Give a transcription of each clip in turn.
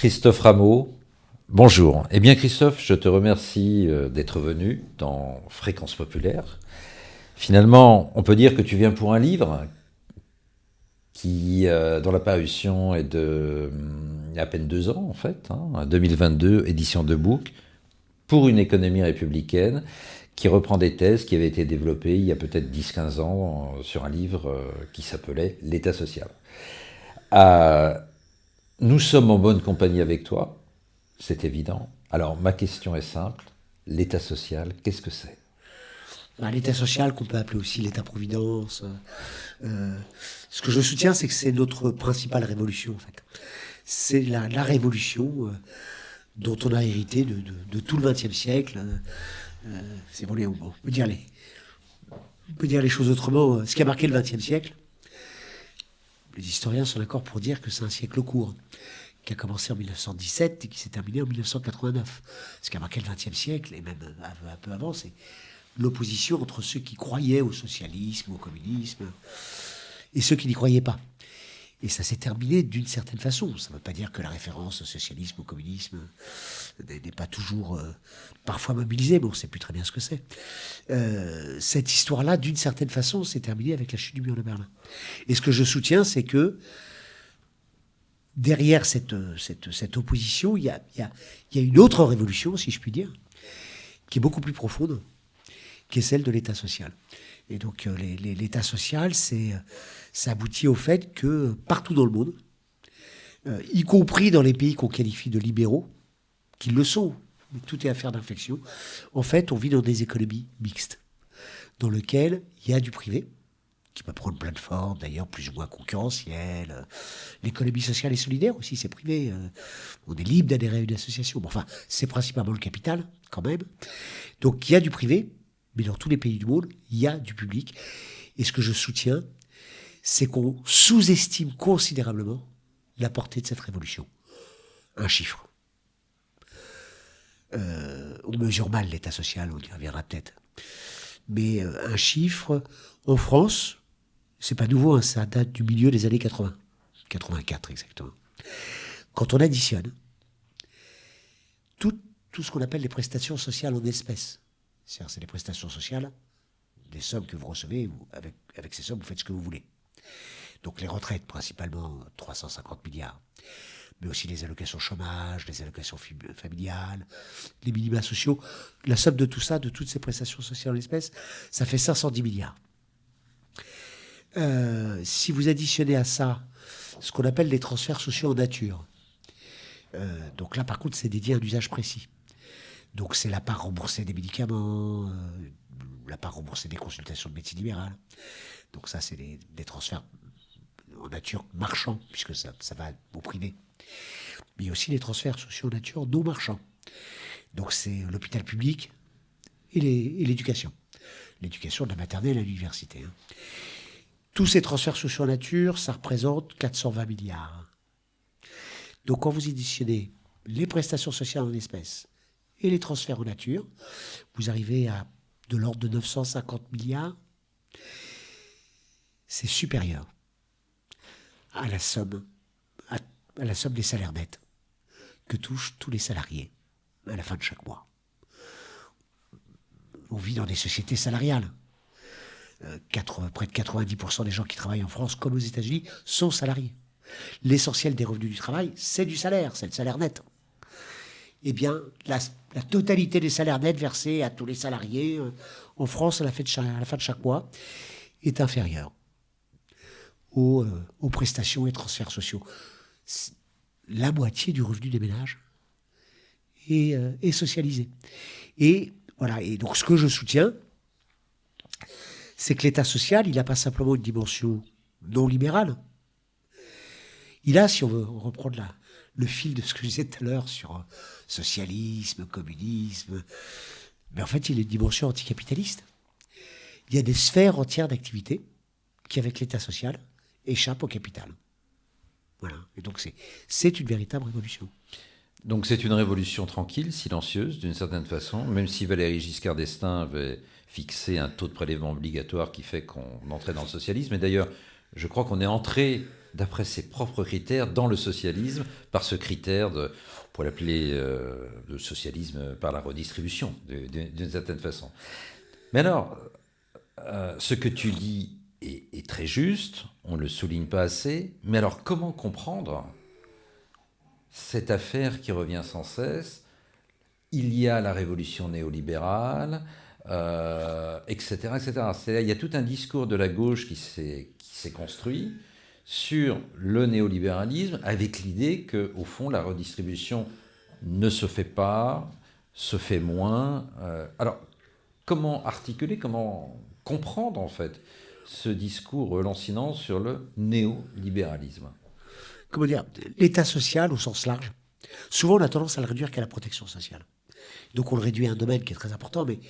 Christophe Rameau, bonjour. Eh bien Christophe, je te remercie d'être venu dans Fréquence Populaire. Finalement, on peut dire que tu viens pour un livre dont la parution est il y a à peine 2 ans en fait, 2022, édition de Book, pour une économie républicaine, qui reprend des thèses qui avaient été développées il y a peut-être 10-15 ans sur un livre qui s'appelait L'État social. Euh, nous sommes en bonne compagnie avec toi, c'est évident. Alors ma question est simple, l'État social, qu'est-ce que c'est? L'État social, qu'on peut appeler aussi l'État-providence. Ce que je soutiens, c'est que c'est notre principale révolution, en fait. C'est la révolution dont on a hérité de tout le XXe siècle. C'est bon, on peut dire les choses autrement. Ce qui a marqué le XXe siècle, les historiens sont d'accord pour dire que c'est un siècle court, qui a commencé en 1917 et qui s'est terminé en 1989. Ce qui a marqué le XXe siècle, et même un peu avant, c'est l'opposition entre ceux qui croyaient au socialisme, au communisme, et ceux qui n'y croyaient pas. Et ça s'est terminé d'une certaine façon. Ça ne veut pas dire que la référence au socialisme, au communisme, n'est pas toujours parfois mobilisée, mais on ne sait plus très bien ce que c'est. Cette histoire-là, d'une certaine façon, s'est terminée avec la chute du mur de Berlin. Et ce que je soutiens, c'est que derrière cette opposition, il y a une autre révolution, si je puis dire, qui est beaucoup plus profonde, qui est celle de l'État social. Et donc l'État social, ça aboutit au fait que partout dans le monde, y compris dans les pays qu'on qualifie de libéraux, qui le sont, mais tout est affaire d'inflexion, en fait, on vit dans des économies mixtes, dans lesquelles il y a du privé, qui peut prendre plein de formes, d'ailleurs plus ou moins concurrentielles. L'économie sociale et solidaire aussi, c'est privé. On est libre d'adhérer à une association. Bon, enfin, c'est principalement le capital, quand même. Donc il y a du privé, mais dans tous les pays du monde, il y a du public. Et ce que je soutiens, c'est qu'on sous-estime considérablement la portée de cette révolution. Un chiffre. On mesure mal l'État social, on y reviendra peut-être. Mais un chiffre, en France, c'est pas nouveau, ça date du milieu des années 80. 84 exactement. Quand on additionne tout ce qu'on appelle les prestations sociales en espèces, c'est les prestations sociales, des sommes que vous recevez, avec ces sommes, vous faites ce que vous voulez. Donc les retraites, principalement 350 milliards, mais aussi les allocations chômage, les allocations familiales, les minima sociaux. La somme de tout ça, de toutes ces prestations sociales en espèces, ça fait 510 milliards. Si vous additionnez à ça ce qu'on appelle les transferts sociaux en nature, donc là par contre c'est dédié à un usage précis. Donc c'est la part remboursée des médicaments, la part remboursée des consultations de médecine libérale. Donc ça c'est des transferts en nature marchands, puisque ça va au privé. Mais il y a aussi les transferts sociaux en nature non marchands. Donc c'est l'hôpital public et l'éducation. L'éducation de la maternelle à l'université. Tous ces transferts sociaux en nature, ça représente 420 milliards. Donc quand vous additionnez les prestations sociales en espèces et les transferts en nature, vous arrivez à de l'ordre de 950 milliards. C'est supérieur à la somme des salaires nets que touchent tous les salariés à la fin de chaque mois. On vit dans des sociétés salariales. Près de 90% des gens qui travaillent en France, comme aux États-Unis, sont salariés. L'essentiel des revenus du travail, c'est du salaire, c'est le salaire net. Eh bien, la totalité des salaires nets versés à tous les salariés en France à la fin de chaque mois est inférieure aux prestations et transferts sociaux. La moitié du revenu des ménages est socialisé. Et voilà. Et donc, ce que je soutiens, c'est que l'État social, il n'a pas simplement une dimension non libérale. Il a, si on veut reprendre le fil de ce que je disais tout à l'heure sur socialisme, communisme, mais en fait, il a une dimension anticapitaliste. Il y a des sphères entières d'activité qui, avec l'État social, échappent au capital. Voilà. Et donc, c'est une véritable révolution. Donc c'est une révolution tranquille, silencieuse, d'une certaine façon, même si Valéry Giscard d'Estaing avait fixé un taux de prélèvement obligatoire qui fait qu'on entrait dans le socialisme. Et d'ailleurs, je crois qu'on est entré d'après ses propres critères dans le socialisme, par ce critère on pourrait l'appeler le socialisme par la redistribution, d'une certaine façon. Mais alors, ce que tu dis est très juste, on ne le souligne pas assez, mais alors comment comprendre cette affaire qui revient sans cesse? Il y a la révolution néolibérale, etc., etc. C'est-à-dire, il y a tout un discours de la gauche qui s'est construit sur le néolibéralisme, avec l'idée qu'au fond, la redistribution ne se fait pas, se fait moins. Alors, comment articuler, comment comprendre, en fait, ce discours lancinant sur le néolibéralisme? Comment dire, l'État social au sens large, souvent on a tendance à le réduire qu'à la protection sociale. Donc on le réduit à un domaine qui est très important, mais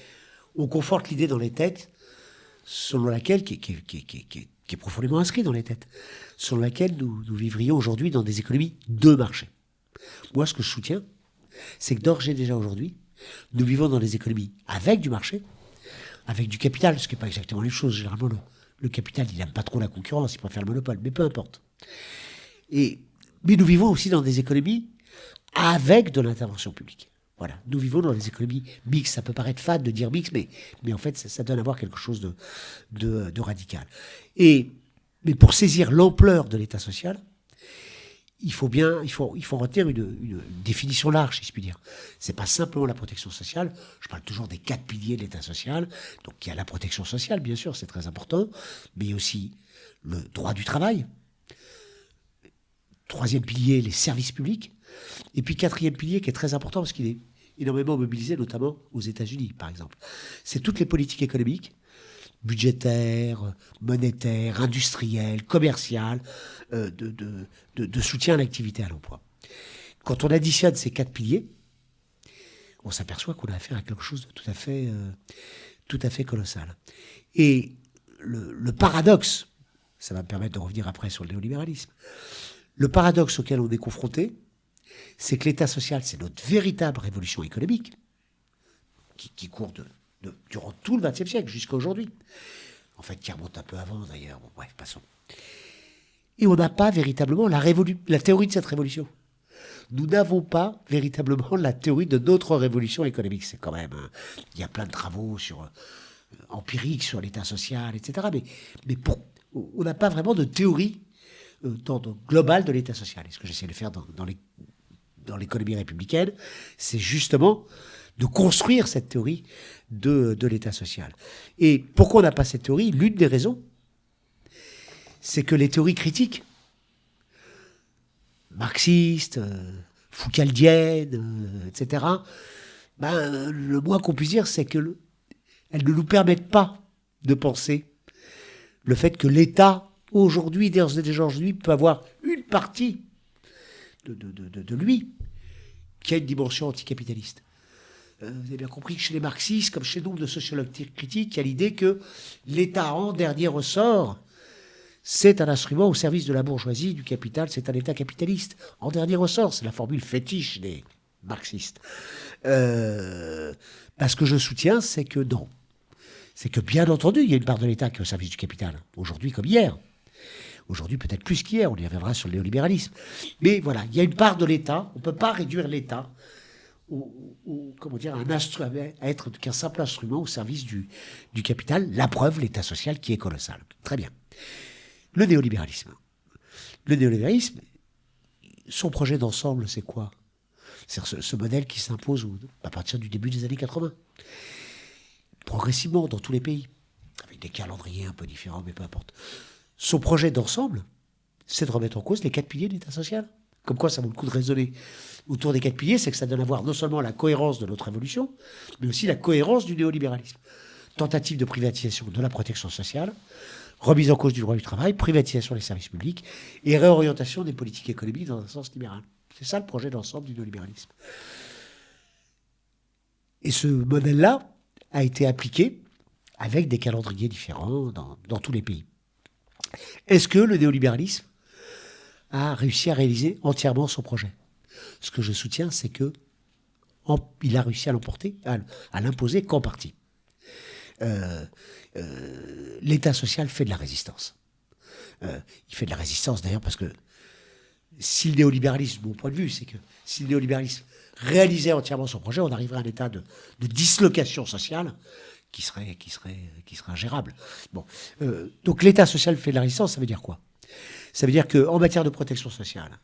on conforte l'idée dans les têtes selon laquelle, qui est profondément inscrit dans les têtes, selon laquelle nous vivrions aujourd'hui dans des économies de marché. Moi, ce que je soutiens, c'est que d'ores et déjà aujourd'hui, nous vivons dans des économies avec du marché, avec du capital, ce qui n'est pas exactement les choses. Généralement, le capital, il n'aime pas trop la concurrence, il préfère le monopole, mais peu importe. Mais nous vivons aussi dans des économies avec de l'intervention publique. Voilà, nous vivons dans des économies mixtes. Ça peut paraître fade de dire mixte, mais en fait, ça donne à voir quelque chose de radical. Mais pour saisir l'ampleur de l'État social, il faut retenir une définition large, si je puis dire. C'est pas simplement la protection sociale. Je parle toujours des 4 piliers de l'État social. Donc il y a la protection sociale, bien sûr, c'est très important, mais il y a aussi le droit du travail. 3e pilier, les services publics. Et puis 4e pilier, qui est très important parce qu'il est énormément mobilisé, notamment aux États-Unis, par exemple. C'est toutes les politiques économiques, budgétaires, monétaires, industrielles, commerciales, de soutien à l'activité, à l'emploi. Quand on additionne ces 4 piliers, on s'aperçoit qu'on a affaire à quelque chose de tout à fait colossal. Et le paradoxe, ça va me permettre de revenir après sur le néolibéralisme, le paradoxe auquel on est confronté, c'est que l'État social, c'est notre véritable révolution économique, qui court durant tout le XXe siècle, jusqu'à aujourd'hui. En fait, qui remonte un peu avant, d'ailleurs. Bon, bref, passons. Et on n'a pas véritablement la théorie de cette révolution. Nous n'avons pas véritablement la théorie de notre révolution économique. C'est quand même... il y a plein de travaux empiriques sur l'État social, etc. Mais on n'a pas vraiment de théorie globale de l'État social. Et ce que j'essaie de faire dans l'économie républicaine, c'est justement de construire cette théorie de l'État social. Et pourquoi on n'a pas cette théorie? L'une des raisons, c'est que les théories critiques, marxistes, foucaldiennes, etc., le moins qu'on puisse dire, c'est qu'elles ne nous permettent pas de penser le fait que l'État, aujourd'hui, déjà aujourd'hui, peut avoir une partie de lui qui a une dimension anticapitaliste. Vous avez bien compris que chez les marxistes, comme chez nombre de sociologues critiques, il y a l'idée que l'État, en dernier ressort, c'est un instrument au service de la bourgeoisie, du capital, c'est un État capitaliste. En dernier ressort, c'est la formule fétiche des marxistes. Ce que je soutiens, c'est que non. C'est que, bien entendu, il y a une part de l'État qui est au service du capital, aujourd'hui comme hier. Aujourd'hui, peut-être plus qu'hier, on y reviendra sur le néolibéralisme. Mais voilà, il y a une part de l'État, on ne peut pas réduire l'État à être qu'un simple instrument au service du capital. La preuve, l'État social qui est colossal. Très bien. Le néolibéralisme. Le néolibéralisme, son projet d'ensemble, c'est quoi? C'est ce modèle qui s'impose à partir du début des années 80. Progressivement, dans tous les pays. Avec des calendriers un peu différents, mais peu importe. Son projet d'ensemble, c'est de remettre en cause les 4 piliers de l'État social. Comme quoi, ça vaut le coup de raisonner autour des 4 piliers, c'est que ça donne à voir non seulement la cohérence de notre révolution, mais aussi la cohérence du néolibéralisme. Tentative de privatisation de la protection sociale, remise en cause du droit du travail, privatisation des services publics et réorientation des politiques économiques dans un sens libéral. C'est ça le projet d'ensemble du néolibéralisme. Et ce modèle-là a été appliqué avec des calendriers différents dans tous les pays. Est-ce que le néolibéralisme a réussi à réaliser entièrement son projet? Ce que je soutiens, c'est que il a réussi à l'emporter, à l'imposer qu'en partie. L'État social fait de la résistance. Il fait de la résistance d'ailleurs parce que si le néolibéralisme, mon point de vue, c'est que si le néolibéralisme réalisait entièrement son projet, on arriverait à un état de dislocation sociale qui serait ingérable. Bon. Donc l'État social fait de la résistance, ça veut dire quoi? Ça veut dire qu'en matière de protection sociale,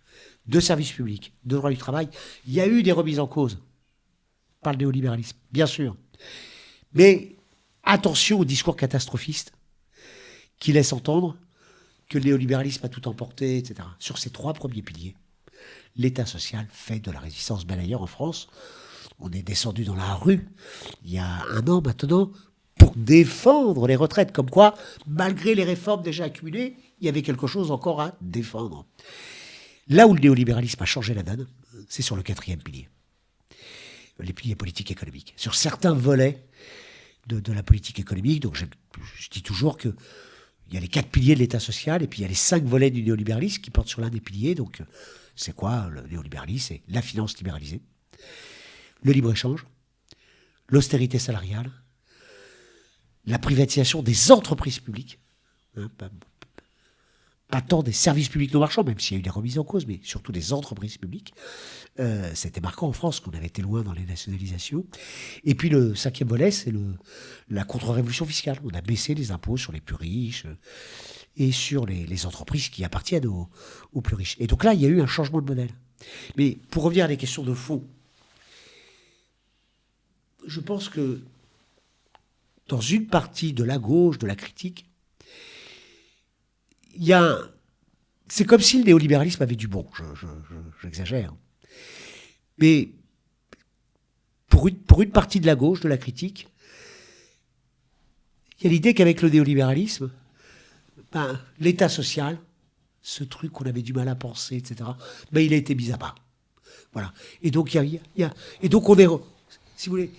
de services publics, de droit du travail, il y a eu des remises en cause par le néolibéralisme, bien sûr. Mais attention au discours catastrophiste qui laisse entendre que le néolibéralisme a tout emporté, etc. Sur ces 3 premiers piliers, l'État social fait de la résistance. Ben d'ailleurs, en France, on est descendu dans la rue il y a 1 an maintenant pour défendre les retraites. Comme quoi, malgré les réformes déjà accumulées, il y avait quelque chose encore à défendre. Là où le néolibéralisme a changé la donne, c'est sur le 4e pilier. Les piliers politiques économiques. Sur certains volets de la politique économique, donc je dis toujours que il y a les 4 piliers de l'État social, et puis il y a les 5 volets du néolibéralisme qui portent sur l'un des piliers. Donc, c'est quoi le néolibéralisme? C'est la finance libéralisée, le libre-échange, l'austérité salariale, la privatisation des entreprises publiques, hein, pas tant des services publics non marchands, même s'il y a eu des remises en cause, mais surtout des entreprises publiques. C'était marquant en France qu'on avait été loin dans les nationalisations. Et puis le 5e volet, c'est la contre-révolution fiscale. On a baissé les impôts sur les plus riches et sur les entreprises qui appartiennent aux plus riches. Et donc là, il y a eu un changement de modèle. Mais pour revenir à des questions de fond, je pense que dans une partie de la gauche, de la critique, c'est comme si le néolibéralisme avait du bon. J'exagère. Mais pour une partie de la gauche, de la critique, il y a l'idée qu'avec le néolibéralisme, l'État social, ce truc qu'on avait du mal à penser, etc., il a été mis à bas. Voilà. Et donc, et donc on est, si vous voulez,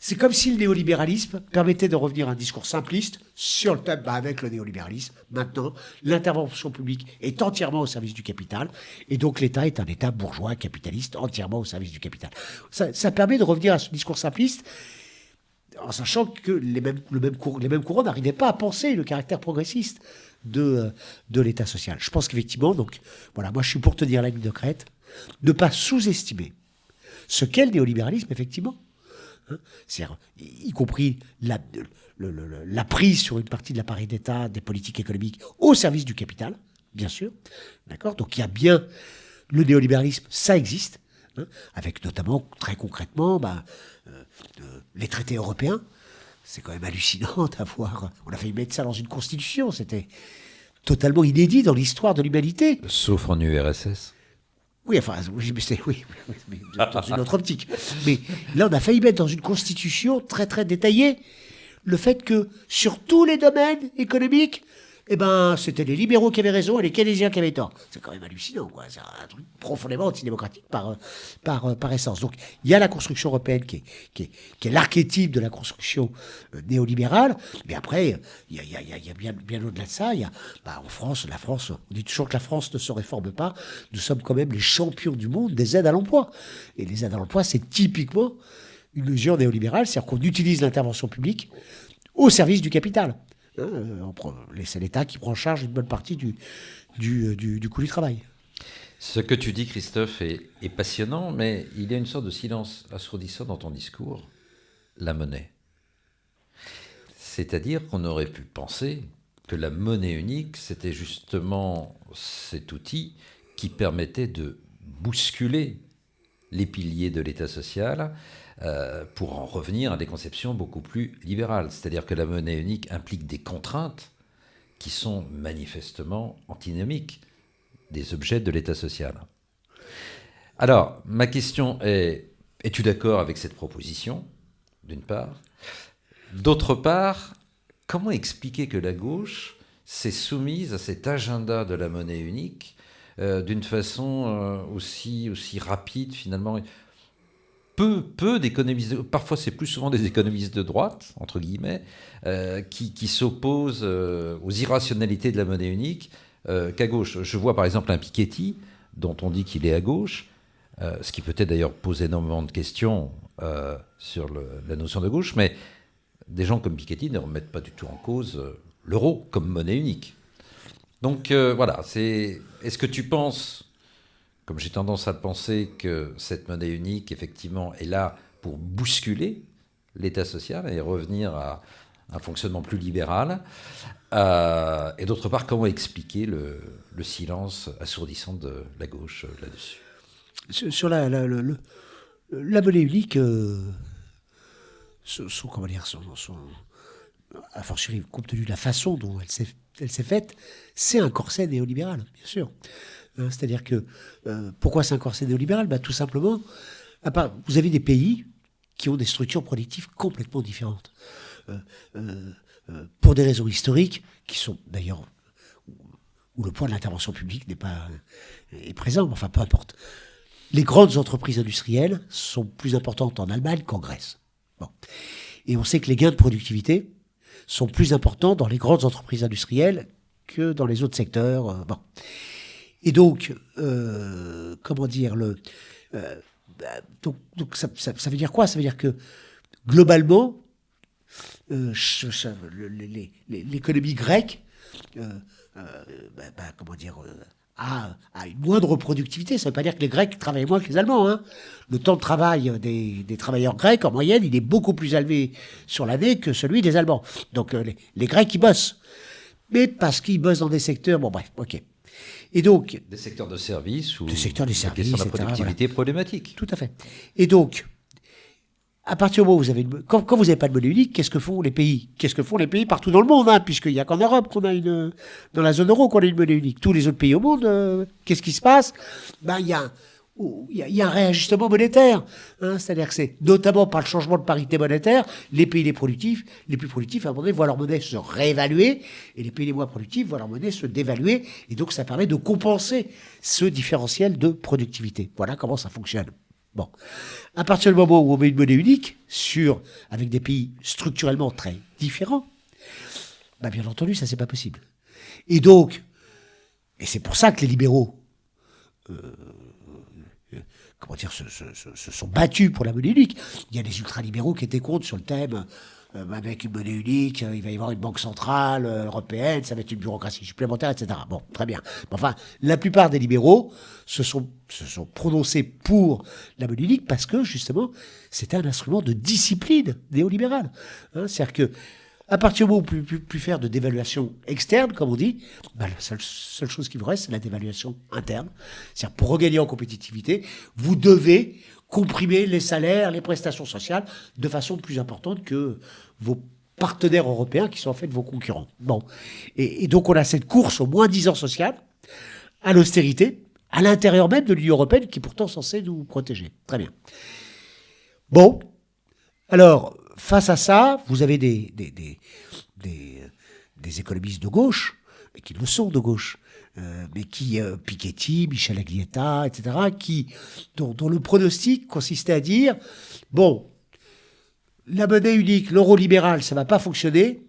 c'est comme si le néolibéralisme permettait de revenir à un discours simpliste sur le thème, avec le néolibéralisme, maintenant, l'intervention publique est entièrement au service du capital, et donc l'État est un État bourgeois, capitaliste, entièrement au service du capital. Ça permet de revenir à ce discours simpliste, en sachant que les mêmes courants n'arrivaient pas à penser le caractère progressiste de l'État social. Je pense qu'effectivement, donc, voilà, moi je suis pour tenir la ligne de crête, ne pas sous-estimer ce qu'est le néolibéralisme, effectivement. C'est-à-dire, y compris la prise sur une partie de l'appareil d'État, des politiques économiques au service du capital, bien sûr. D'accord ? Donc il y a bien le néolibéralisme, ça existe, avec notamment, très concrètement, les traités européens. C'est quand même hallucinant d'avoir... On a failli mettre ça dans une constitution, c'était totalement inédit dans l'histoire de l'humanité. Sauf en URSS. Oui, mais dans une autre optique. Mais là, on a failli mettre dans une constitution très, très détaillée le fait que sur tous les domaines économiques, c'était les libéraux qui avaient raison et les keynésiens qui avaient tort. C'est quand même hallucinant, quoi. C'est un truc profondément antidémocratique par essence. Donc, il y a la construction européenne qui est l'archétype de la construction néolibérale. Mais après, il y a bien au-delà de ça. En France, on dit toujours que la France ne se réforme pas. Nous sommes quand même les champions du monde des aides à l'emploi. Et les aides à l'emploi, c'est typiquement une mesure néolibérale, c'est-à-dire qu'on utilise l'intervention publique au service du capital. C'est l'État qui prend en charge une bonne partie du coût du travail. Ce que tu dis, Christophe, est passionnant, mais il y a une sorte de silence assourdissant dans ton discours. La monnaie. C'est-à-dire qu'on aurait pu penser que la monnaie unique, c'était justement cet outil qui permettait de bousculer les piliers de l'État social, pour en revenir à des conceptions beaucoup plus libérales. C'est-à-dire que la monnaie unique implique des contraintes qui sont manifestement antinomiques des objets de l'État social. Alors, ma question est, es-tu d'accord avec cette proposition, d'une part ? D'autre part, comment expliquer que la gauche s'est soumise à cet agenda de la monnaie unique d'une façon aussi rapide, finalement ? Peu d'économistes, parfois c'est plus souvent des économistes de droite, entre guillemets, qui s'opposent aux irrationalités de la monnaie unique qu'à gauche. Je vois par exemple un Piketty, dont on dit qu'il est à gauche, ce qui peut-être d'ailleurs pose énormément de questions sur la notion de gauche, mais des gens comme Piketty ne remettent pas du tout en cause l'euro comme monnaie unique. Donc voilà, est-ce que tu penses, comme j'ai tendance à le penser, que cette monnaie unique, effectivement, est là pour bousculer l'État social et revenir à un fonctionnement plus libéral? Et d'autre part, comment expliquer le silence assourdissant de la gauche là-dessus? Sur la monnaie unique, comment dire, a fortiori, compte tenu de la façon dont elle s'est faite, c'est un corset néolibéral, bien sûr. C'est-à-dire que, pourquoi c'est un corset néolibéral? Tout simplement, vous avez des pays qui ont des structures productives complètement différentes. Pour des raisons historiques, qui sont d'ailleurs où le poids de l'intervention publique est présent, enfin peu importe. Les grandes entreprises industrielles sont plus importantes en Allemagne qu'en Grèce. Bon. Et on sait que les gains de productivité sont plus importants dans les grandes entreprises industrielles que dans les autres secteurs. Bon. Et donc, comment dire, donc ça veut dire quoi? Ça veut dire que globalement, l'économie grecque, comment dire, a une moindre productivité. Ça ne veut pas dire que les Grecs travaillent moins que les Allemands. Hein. Le temps de travail des travailleurs grecs, en moyenne, il est beaucoup plus élevé sur l'année que celui des Allemands. Donc les Grecs, ils bossent. Mais parce qu'ils bossent dans des secteurs... Bon, bref, ok. Et donc... Des secteurs de services ou des secteurs des services, la question de la productivité voilà. problématique. Tout à fait. Et donc, à partir du moment où vous avez quand vous n'avez pas de monnaie unique, qu'est-ce que font les pays? Qu'est-ce que font les pays partout dans le monde, hein, puisqu'il n'y a qu'en Europe qu'on a dans la zone euro qu'on a une monnaie unique. Tous les autres pays au monde, qu'est-ce qui se passe? Il y a un réajustement monétaire. Hein, c'est-à-dire que c'est notamment par le changement de parité monétaire, les pays les plus productifs, à un moment donné, voient leur monnaie se réévaluer, et les pays les moins productifs voient leur monnaie se dévaluer, et donc ça permet de compenser ce différentiel de productivité. Voilà comment ça fonctionne. Bon. À partir du moment où on met une monnaie unique, avec des pays structurellement très différents, bien entendu, ça, c'est pas possible. Et donc, et c'est pour ça que les libéraux, se sont battus pour la monnaie unique. Il y a des ultralibéraux qui étaient contre sur le thème, avec une monnaie unique, il va y avoir une banque centrale européenne, ça va être une bureaucratie supplémentaire, etc. Bon, très bien. Enfin, la plupart des libéraux se sont prononcés pour la monnaie unique parce que, justement, c'était un instrument de discipline néolibérale. Hein, c'est-à-dire que, à partir du moment où vous ne pouvez plus faire de dévaluation externe, comme on dit, la seule chose qui vous reste, c'est la dévaluation interne. C'est-à-dire, pour regagner en compétitivité, vous devez comprimer les salaires, les prestations sociales de façon plus importante que vos partenaires européens qui sont en fait vos concurrents. Bon. Et donc on a cette course au moins-disant social, à l'austérité, à l'intérieur même de l'Union européenne qui est pourtant censée nous protéger. Très bien. Bon. Alors, face à ça, vous avez des économistes de gauche, mais qui le sont de gauche, mais qui, Piketty, Michel Aglietta, etc., dont le pronostic consistait à dire, bon, la monnaie unique, l'euro libéral, ça ne va pas fonctionner,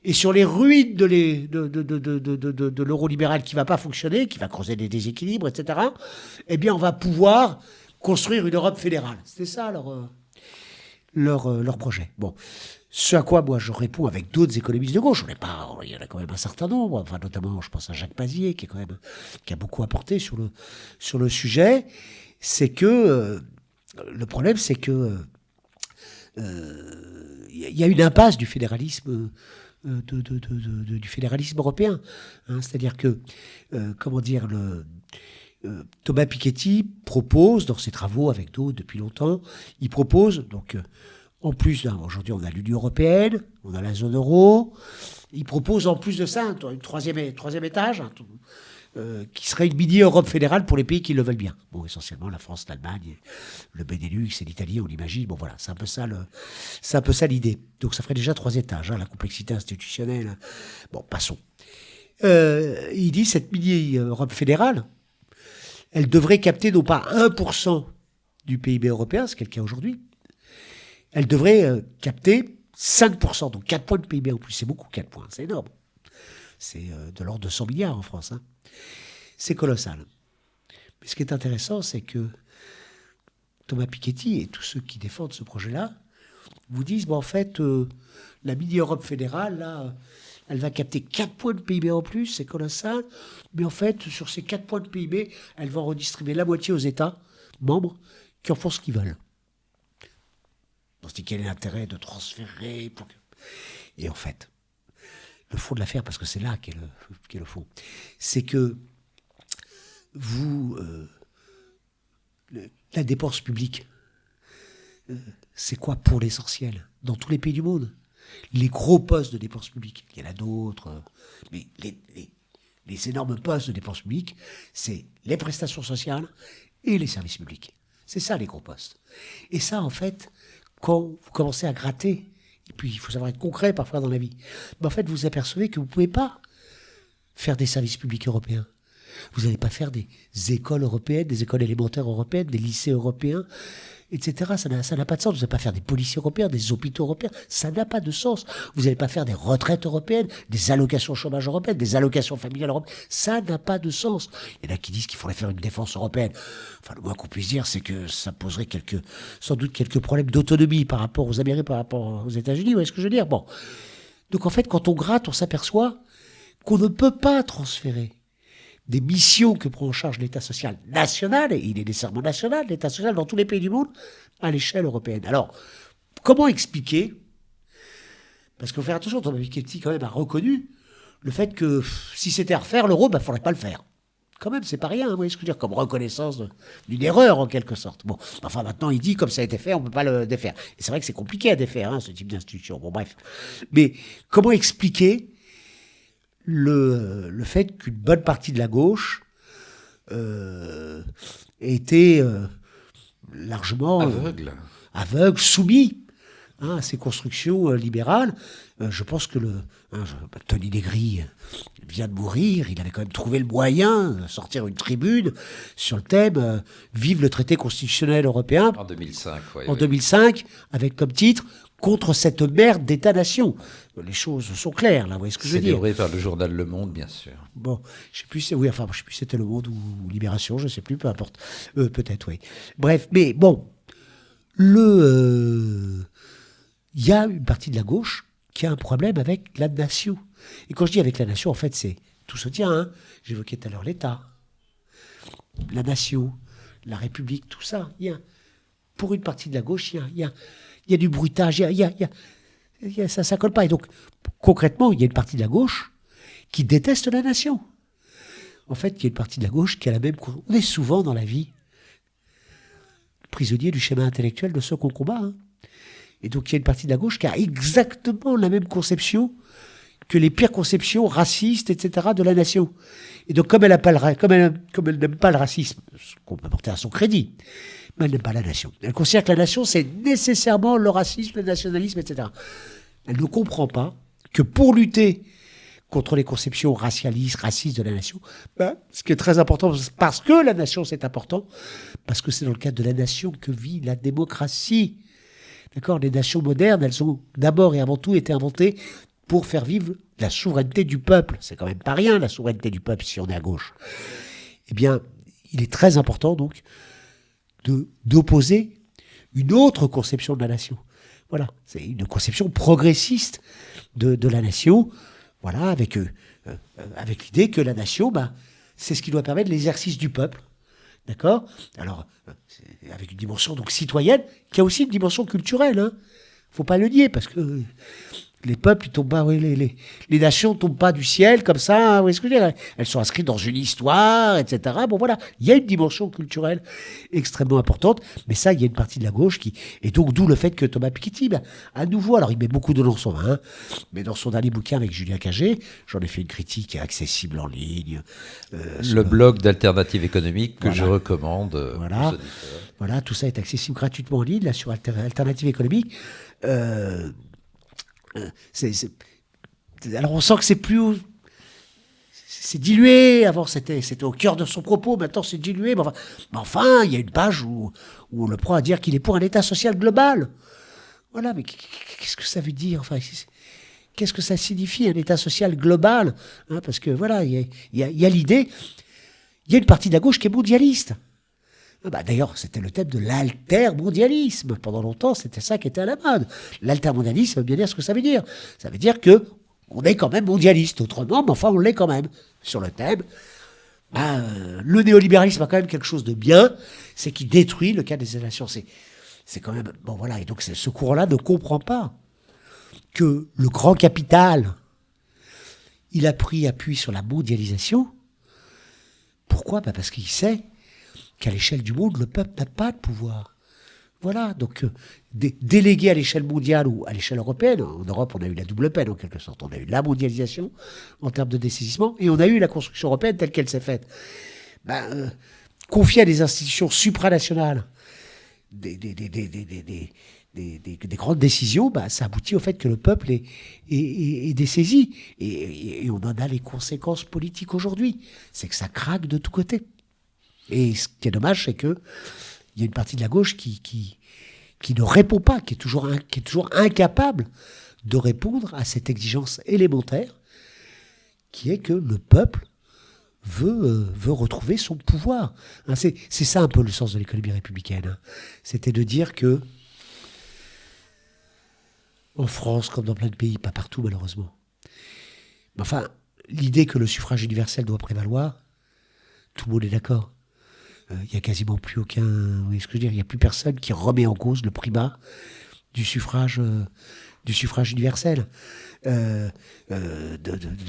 et sur les ruines de l'euro libéral qui ne va pas fonctionner, qui va creuser des déséquilibres, etc., eh bien, on va pouvoir construire une Europe fédérale. C'était ça leur projet. Bon. Ce à quoi, moi, je réponds avec d'autres économistes de gauche. Il y en a quand même un certain nombre, enfin, notamment, je pense à Jacques Mazier, qui a beaucoup apporté sur le sujet. C'est que, le problème, c'est que, il y a une impasse du fédéralisme, du fédéralisme européen. Hein, c'est-à-dire que, Thomas Piketty propose, dans ses travaux avec d'autres depuis longtemps, il propose, donc, en plus, aujourd'hui, on a l'Union européenne, on a la zone euro. Il propose en plus de ça un troisième étage, qui serait une mini-Europe fédérale pour les pays qui le veulent bien. Bon, essentiellement la France, l'Allemagne, le Benelux et l'Italie, on l'imagine. Bon, voilà, c'est un peu ça l'idée. Donc ça ferait déjà 3 étages, la complexité institutionnelle. Bon, passons. Il dit cette mini-Europe fédérale, elle devrait capter non pas 1% du PIB européen, ce qui est le cas aujourd'hui. Elle devrait capter 5%, donc 4 points de PIB en plus. C'est beaucoup, 4 points, c'est énorme. C'est de l'ordre de 100 milliards en France. Hein. C'est colossal. Mais ce qui est intéressant, c'est que Thomas Piketty et tous ceux qui défendent ce projet-là vous disent, en fait, la mini-Europe fédérale, là, elle va capter 4 points de PIB en plus, c'est colossal. Mais en fait, sur ces 4 points de PIB, elle va redistribuer la moitié aux États membres qui en font ce qu'ils veulent. On se dit quel est l'intérêt de transférer Et en fait, le fond de l'affaire, parce que c'est là qu'est le fond, c'est que la dépense publique, c'est quoi pour l'essentiel dans tous les pays du monde? Les gros postes de dépense publique, il y en a d'autres, mais les énormes postes de dépense publique, c'est les prestations sociales et les services publics. C'est ça les gros postes. Et ça, en fait, quand vous commencez à gratter, et puis il faut savoir être concret parfois dans la vie, mais en fait, vous apercevez que vous ne pouvez pas faire des services publics européens. Vous n'allez pas faire des écoles européennes, des écoles élémentaires européennes, des lycées européens, etc. Ça n'a pas de sens. Vous n'allez pas faire des policiers européens, des hôpitaux européens. Ça n'a pas de sens. Vous n'allez pas faire des retraites européennes, des allocations chômage européennes, des allocations familiales européennes. Ça n'a pas de sens. Il y en a qui disent qu'il faudrait faire une défense européenne. Enfin, le moins qu'on puisse dire, c'est que ça poserait sans doute quelques problèmes d'autonomie par rapport aux Américains, par rapport aux États-Unis. Vous voyez ce que je veux dire? Bon. Donc en fait, quand on gratte, on s'aperçoit qu'on ne peut pas transférer des missions que prend en charge l'État social national, et il est nécessairement national, l'État social dans tous les pays du monde, à l'échelle européenne. Alors, comment expliquer? Parce qu'il faut faire attention, Thomas Piketty quand même a reconnu le fait que si c'était à refaire l'euro, il ne faudrait pas le faire. Quand même, c'est pas rien, vous voyez ce que je veux dire, comme reconnaissance d'une erreur en quelque sorte. Bon, enfin maintenant il dit comme ça a été fait, on ne peut pas le défaire. Et c'est vrai que c'est compliqué à défaire, ce type d'institution. Bon bref. Mais comment expliquer le fait qu'une bonne partie de la gauche était largement aveugle, soumis à ces constructions libérales. Je pense que Tony Negri vient de mourir, il avait quand même trouvé le moyen de sortir une tribune sur le thème « Vive le traité constitutionnel européen » en 2005, en 2005, avec comme titre « Contre cette merde d'État-nation ». Les choses sont claires, là, vous voyez ce que je veux dire. Célébré par le journal Le Monde, bien sûr. Bon, je sais plus, je sais plus si c'était Le Monde ou Libération, je sais plus, peu importe. Peut-être, oui. Bref, mais bon, il y a une partie de la gauche qui a un problème avec la nation. Et quand je dis avec la nation, en fait, c'est tout se tient. Hein. J'évoquais tout à l'heure l'État, la nation, la République, tout ça. Pour une partie de la gauche, il y a du bruitage, ça colle pas. Et donc, concrètement, il y a une partie de la gauche qui déteste la nation. En fait, il y a une partie de la gauche qui a la même... On est souvent dans la vie prisonnier du schéma intellectuel de ceux qu'on combat. Hein. Et donc, il y a une partie de la gauche qui a exactement la même conception que les pires conceptions racistes, etc., de la nation. Et donc, comme elle n'aime pas le racisme, ce qu'on peut porter à son crédit, mais elle n'aime pas la nation. Elle considère que la nation, c'est nécessairement le racisme, le nationalisme, etc. Elle ne comprend pas que pour lutter contre les conceptions racistes de la nation, ce qui est très important, parce que la nation, c'est important, parce que c'est dans le cadre de la nation que vit la démocratie. D'accord ? Les nations modernes, elles ont d'abord et avant tout été inventées pour faire vivre la souveraineté du peuple. C'est quand même pas rien, la souveraineté du peuple, si on est à gauche. Eh bien, il est très important, donc, d'opposer une autre conception de la nation. Voilà, c'est une conception progressiste de la nation, voilà, avec l'idée que la nation, c'est ce qui doit permettre l'exercice du peuple. D'accord ? Alors, avec une dimension donc citoyenne, qui a aussi une dimension culturelle. Hein. Faut pas le nier, parce que les peuples, ils tombent pas, les nations ne tombent pas du ciel comme ça. Vous voyez ce que je veux dire ? Elles sont inscrites dans une histoire, etc. Bon, voilà, il y a une dimension culturelle extrêmement importante, mais ça, il y a une partie de la gauche qui... Et donc, d'où le fait que Thomas Piketty, à nouveau, alors il met beaucoup de noms dans son vin, mais dans son dernier bouquin avec Julien Cagé, j'en ai fait une critique accessible en ligne. Le blog d'Alternative économique que je recommande. Voilà, tout ça est accessible gratuitement en ligne, là, sur Alternative économique. Alors on sent que c'est dilué. Avant c'était au cœur de son propos, maintenant c'est dilué. Mais enfin, il y a une page où on le prend à dire qu'il est pour un État social global. Voilà, mais qu'est-ce que ça veut dire ? Enfin, qu'est-ce que ça signifie un État social global ? Hein, parce que voilà, il y a l'idée. Il y a une partie de la gauche qui est mondialiste. D'ailleurs, c'était le thème de l'altermondialisme. Pendant longtemps, c'était ça qui était à la mode. L'altermondialisme, ça veut bien dire ce que ça veut dire. Ça veut dire que on est quand même mondialiste autrement, mais enfin on l'est quand même sur le thème. Le néolibéralisme a quand même quelque chose de bien, c'est qu'il détruit le cadre des nations. C'est quand même bon voilà. Et donc ce courant-là ne comprend pas que le grand capital, il a pris appui sur la mondialisation. Pourquoi? Parce qu'il sait qu'à l'échelle du monde, le peuple n'a pas de pouvoir. Voilà, donc délégué à l'échelle mondiale ou à l'échelle européenne, en Europe on a eu la double peine en quelque sorte, on a eu la mondialisation en termes de dessaisissement et on a eu la construction européenne telle qu'elle s'est faite. Confier à des institutions supranationales des grandes décisions, ça aboutit au fait que le peuple est dessaisi. Et on en a les conséquences politiques aujourd'hui. C'est que ça craque de tous côtés. Et ce qui est dommage, c'est qu'il y a une partie de la gauche qui ne répond pas, qui est toujours incapable de répondre à cette exigence élémentaire, qui est que le peuple veut retrouver son pouvoir. C'est ça un peu le sens de l'économie républicaine. C'était de dire que en France, comme dans plein de pays, pas partout malheureusement, mais enfin, l'idée que le suffrage universel doit prévaloir, tout le monde est d'accord. Il n'y a quasiment plus aucun... Vous voyez ce que je veux dire? Il n'y a plus personne qui remet en cause le primat du suffrage universel. De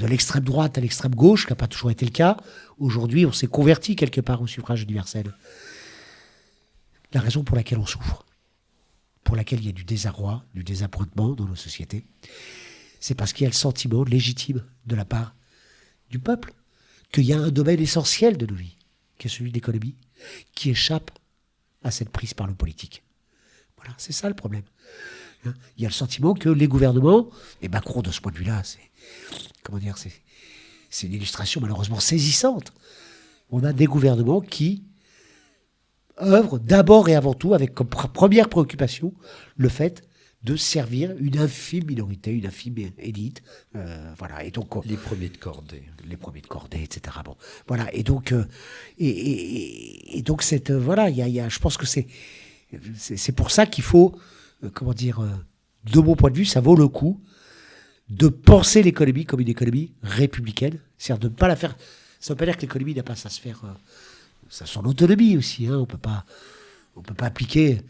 l'extrême droite à l'extrême gauche, qui n'a pas toujours été le cas, aujourd'hui on s'est converti quelque part au suffrage universel. La raison pour laquelle on souffre, pour laquelle il y a du désarroi, du désappointement dans nos sociétés, c'est parce qu'il y a le sentiment légitime de la part du peuple qu'il y a un domaine essentiel de nos vies, qui est celui de l'économie, qui échappe à cette prise par le politique. Voilà, c'est ça le problème. Il y a le sentiment que les gouvernements, et Macron de ce point de vue-là, c'est une illustration malheureusement saisissante. On a des gouvernements qui œuvrent d'abord et avant tout avec comme première préoccupation le fait de servir une infime minorité, une infime élite. Voilà. Et donc, les premiers de cordée. Les premiers de cordée, etc. Bon, voilà. Et donc, voilà, je pense que c'est pour ça qu'il faut, de mon point de vue, ça vaut le coup de penser l'économie comme une économie républicaine. C'est-à-dire de ne pas la faire... Ça ne veut pas dire que l'économie n'a pas sa sphère... son autonomie aussi. On peut pas appliquer...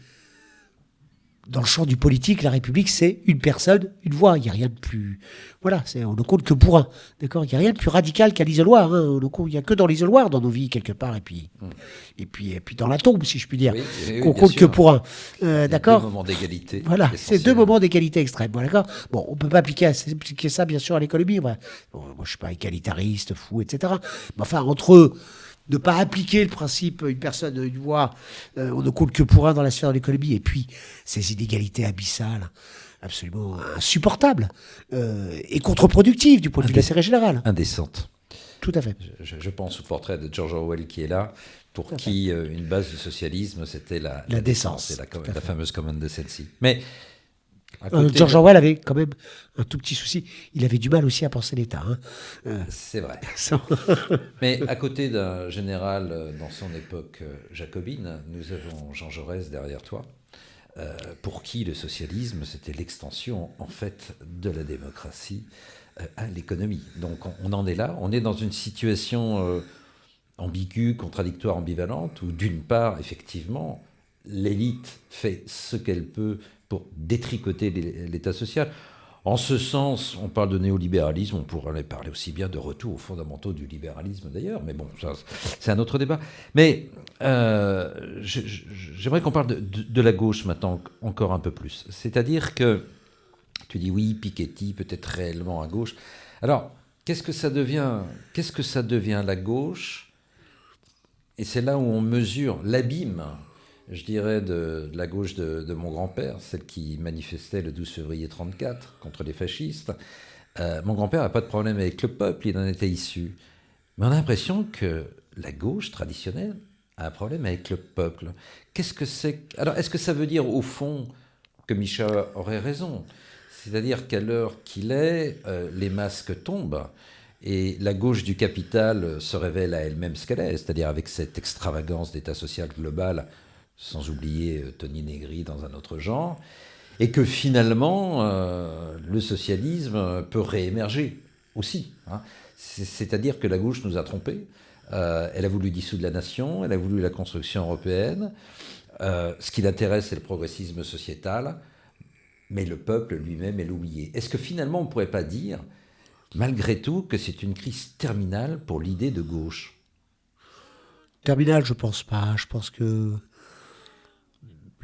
Dans le champ du politique, la République, c'est une personne, une voix. Il n'y a rien de plus... Voilà, on ne compte que pour un. D'accord? Il n'y a rien de plus radical qu'à l'isoloir. Il n'y a que dans l'isoloir, dans nos vies, quelque part. Et puis dans la tombe, si je puis dire. Oui, qu'on compte que pour un. D'accord? Deux moments d'égalité. Voilà, c'est deux moments d'égalité extrême. Bon, d'accord? Bon, on ne peut pas appliquer ça, bien sûr, à l'économie. Voilà. Bon, moi, je ne suis pas égalitariste, fou, etc. Mais enfin, entre eux... Ne pas appliquer le principe une personne, une voix, on ne compte que pour un dans la sphère de l'économie, et puis ces inégalités abyssales, absolument insupportables, et contre-productives du point de vue de l'intérêt général. Indécente. Tout à fait. Je pense au portrait de George Orwell qui est là, pour qui une base du socialisme, c'était la décence, et la fameuse common decency. Mais... George Orwell avait quand même un tout petit souci. Il avait du mal aussi à penser l'État. C'est vrai. Mais à côté d'un général dans son époque jacobine, nous avons Jean Jaurès derrière toi, pour qui le socialisme, c'était l'extension en fait de la démocratie à l'économie. Donc on en est là, on est dans une situation ambiguë, contradictoire, ambivalente, où d'une part, effectivement, l'élite fait ce qu'elle peut pour détricoter l'État social. En ce sens, on parle de néolibéralisme, on pourrait parler aussi bien de retour aux fondamentaux du libéralisme d'ailleurs, mais bon, ça, c'est un autre débat. Mais j'aimerais qu'on parle de la gauche maintenant encore un peu plus. C'est-à-dire que, tu dis oui, Piketty peut-être réellement à gauche. Alors, qu'est-ce que ça devient la gauche? Et c'est là où on mesure l'abîme, je dirais, de la gauche de mon grand-père, celle qui manifestait le 12 février 1934 contre les fascistes. Mon grand-père n'a pas de problème avec le peuple, il en était issu. Mais on a l'impression que la gauche traditionnelle a un problème avec le peuple. Qu'est-ce que c'est? Alors, est-ce que ça veut dire, au fond, que Michel aurait raison? C'est-à-dire qu'à l'heure qu'il est, les masques tombent, et la gauche du capital se révèle à elle-même ce qu'elle est, c'est-à-dire avec cette extravagance d'État social global, sans oublier Tony Negri dans un autre genre. Et que finalement, le socialisme peut réémerger aussi, hein. C'est-à-dire que la gauche nous a trompés. Elle a voulu dissoudre la nation, elle a voulu la construction européenne. Ce qui l'intéresse, c'est le progressisme sociétal, mais le peuple lui-même est oublié. Est-ce que finalement, on ne pourrait pas dire, malgré tout, que c'est une crise terminale pour l'idée de gauche? Terminal, je pense pas. Je pense que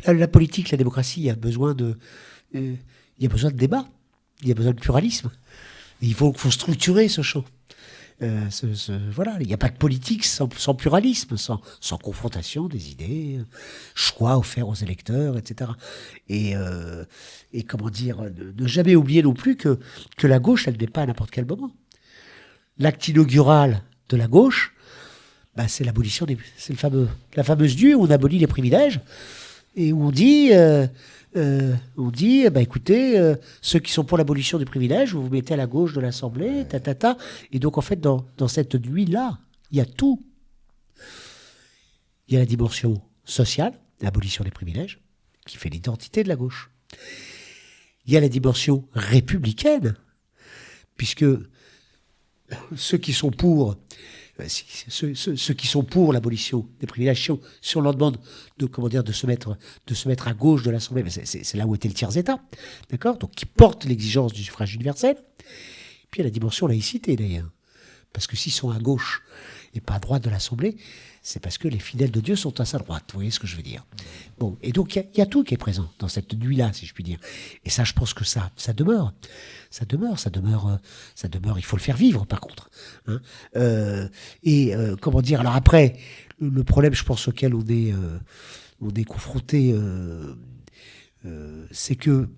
la politique, la démocratie, il y a besoin de débat, il y a besoin de pluralisme. Et faut structurer ce champ. Voilà, il n'y a pas de politique sans pluralisme, sans confrontation des idées, choix offerts aux électeurs, etc. Et comment dire, ne jamais oublier non plus que la gauche, elle n'est pas à n'importe quel moment. L'acte inaugural de la gauche, bah, c'est l'abolition c'est la fameuse nuit où on abolit les privilèges et où on dit, bah, écoutez, ceux qui sont pour l'abolition des privilèges, vous vous mettez à la gauche de l'Assemblée, ta. Et donc, en fait, dans cette nuit-là, il y a tout. Il y a la dimension sociale, l'abolition des privilèges, qui fait l'identité de la gauche. Il y a la dimension républicaine, puisque ceux qui sont pour l'abolition des privilèges, si on leur demande de se mettre à gauche de l'Assemblée, c'est là où était le tiers-État, d'accord, donc qui porte l'exigence du suffrage universel. Puis il y a la dimension laïcité d'ailleurs, parce que s'ils sont à gauche et pas à droite de l'Assemblée, c'est parce que les fidèles de Dieu sont à sa droite, vous voyez ce que je veux dire. Bon, et donc il y a tout qui est présent dans cette nuit-là, si je puis dire. Et ça, je pense que ça demeure. Ça demeure, il faut le faire vivre, par contre. Hein. Comment dire, alors après, le problème, je pense, auquel on est confronté, c'est que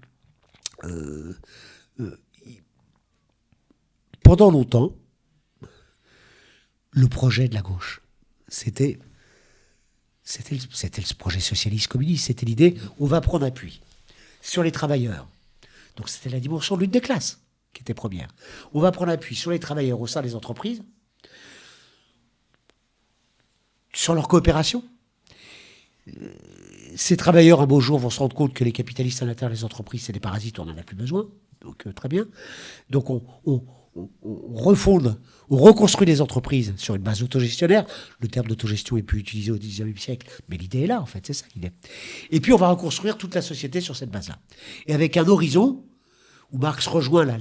pendant longtemps, le projet de la gauche, c'était ce projet socialiste-communiste, c'était l'idée, on va prendre appui sur les travailleurs. Donc c'était la dimension de lutte des classes qui était première. On va prendre appui sur les travailleurs au sein des entreprises, sur leur coopération. Ces travailleurs, un beau jour, vont se rendre compte que les capitalistes à l'intérieur des entreprises, c'est des parasites, on n'en a plus besoin. Donc très bien. Donc on refonde, on reconstruit les entreprises sur une base autogestionnaire. Le terme d'autogestion est plus utilisé au XIXe siècle, mais l'idée est là, en fait, c'est ça l'idée. Et puis on va reconstruire toute la société sur cette base-là. Et avec un horizon où Marx rejoint là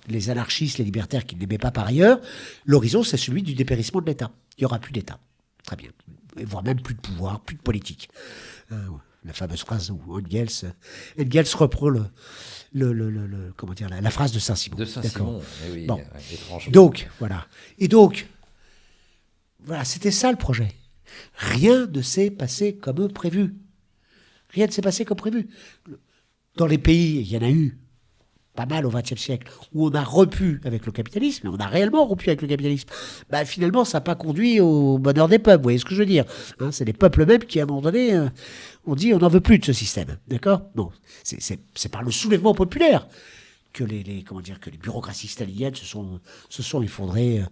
les anarchistes, les libertaires qui ne l'aimaient pas par ailleurs, l'horizon, c'est celui du dépérissement de l'État. Il n'y aura plus d'État. Très bien. Voire même plus de pouvoir, plus de politique. La fameuse phrase où Engels reprend comment dire, la phrase de Saint-Simon. De Saint-Simon, oui, bon. étrange. Donc, voilà. Et donc, voilà, c'était ça le projet. Rien ne s'est passé comme prévu. Rien ne s'est passé comme prévu. Dans les pays, il y en a eu pas mal au XXe siècle, où on a rompu avec le capitalisme, et on a réellement rompu avec le capitalisme, bah, finalement, ça n'a pas conduit au bonheur des peuples, vous voyez ce que je veux dire, hein, c'est les peuples eux-mêmes qui, à un moment donné, ont dit on n'en veut plus de ce système, d'accord. Bon, c'est par le soulèvement populaire que les bureaucraties staliniennes se sont effondrées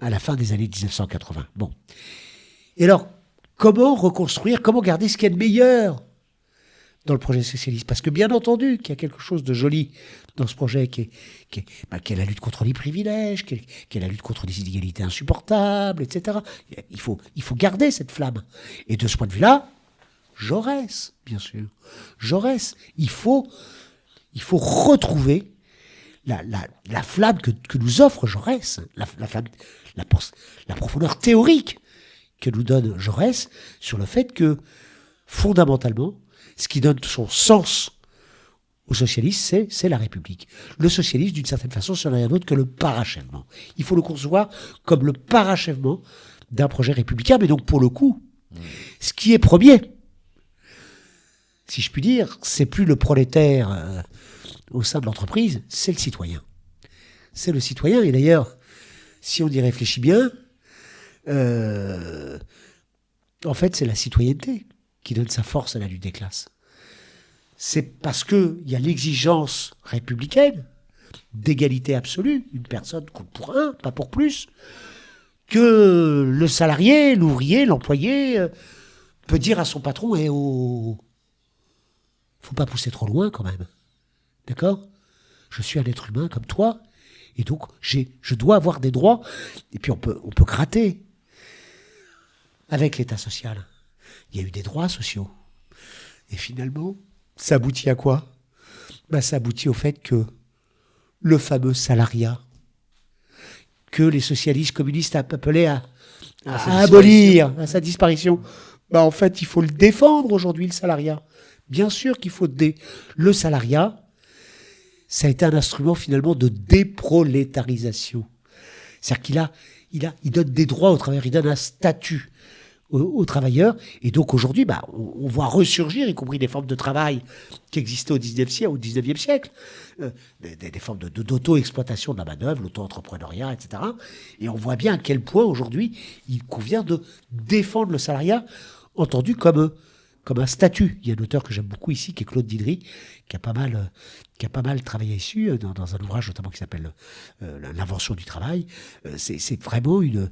à la fin des années 1980. Bon. Et alors, comment reconstruire, comment garder ce qu'il y a de meilleur dans le projet socialiste? Parce que bien entendu qu'il y a quelque chose de joli dans ce projet qui est la lutte contre les privilèges, qui est la lutte contre les inégalités insupportables, etc. Il faut garder cette flamme. Et de ce point de vue-là, Jaurès, bien sûr. Jaurès, il faut retrouver la flamme que nous offre Jaurès, la profondeur théorique que nous donne Jaurès sur le fait que, fondamentalement, ce qui donne son sens au socialisme, c'est la République. Le socialisme, d'une certaine façon, ce n'est rien d'autre que le parachèvement. Il faut le concevoir comme le parachèvement d'un projet républicain, mais donc pour le coup, ce qui est premier, si je puis dire, c'est plus le prolétaire au sein de l'entreprise, c'est le citoyen. C'est le citoyen, et d'ailleurs, si on y réfléchit bien, en fait, c'est la citoyenneté qui donne sa force à la lutte des classes. C'est parce qu'il y a l'exigence républicaine d'égalité absolue, une personne compte pour un, pas pour plus, que le salarié, l'ouvrier, l'employé peut dire à son patron faut pas pousser trop loin quand même. D'accord ? Je suis un être humain comme toi, et donc je dois avoir des droits. Et puis on peut gratter. Avec l'État social, il y a eu des droits sociaux. Et finalement, ça aboutit à quoi ? Ça aboutit au fait que le fameux salariat, que les socialistes communistes appelaient à abolir, à sa disparition, en fait, il faut le défendre aujourd'hui, le salariat. Bien sûr qu'il faut le salariat, ça a été un instrument finalement de déprolétarisation. C'est-à-dire il donne des droits au travailleurs, il donne un statut aux travailleurs. Et donc aujourd'hui, on voit ressurgir, y compris des formes de travail qui existaient au 19e siècle, des formes d'auto-exploitation de la main-d'œuvre, l'auto-entrepreneuriat, etc. Et on voit bien à quel point aujourd'hui, il convient de défendre le salariat entendu comme un statut. Il y a un auteur que j'aime beaucoup ici, qui est Claude Didry, qui a pas mal travaillé dessus, dans un ouvrage notamment qui s'appelle L'invention du travail. C'est vraiment il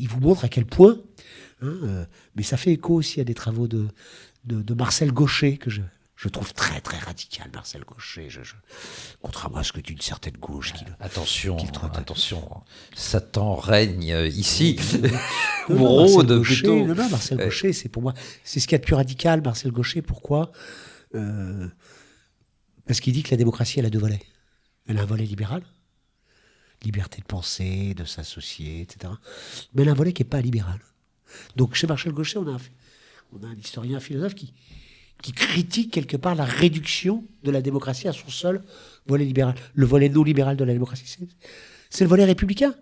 vous montre à quel point, mais ça fait écho aussi à des travaux de Marcel Gauchet, que je trouve très très radical, Marcel Gauchet, contrairement à ce que dit une certaine gauche. Attention, Satan règne ici. Marcel Gauchet, c'est pour moi, c'est ce qu'il y a de plus radical, Marcel Gauchet. Pourquoi ? Parce qu'il dit que la démocratie, elle a deux volets. Elle a un volet libéral, liberté de penser, de s'associer, etc. Mais elle a un volet qui n'est pas libéral. Donc chez Marcel Gauchet, on a un historien, un philosophe qui critique quelque part la réduction de la démocratie à son seul volet libéral. Le volet non libéral de la démocratie, c'est le volet républicain.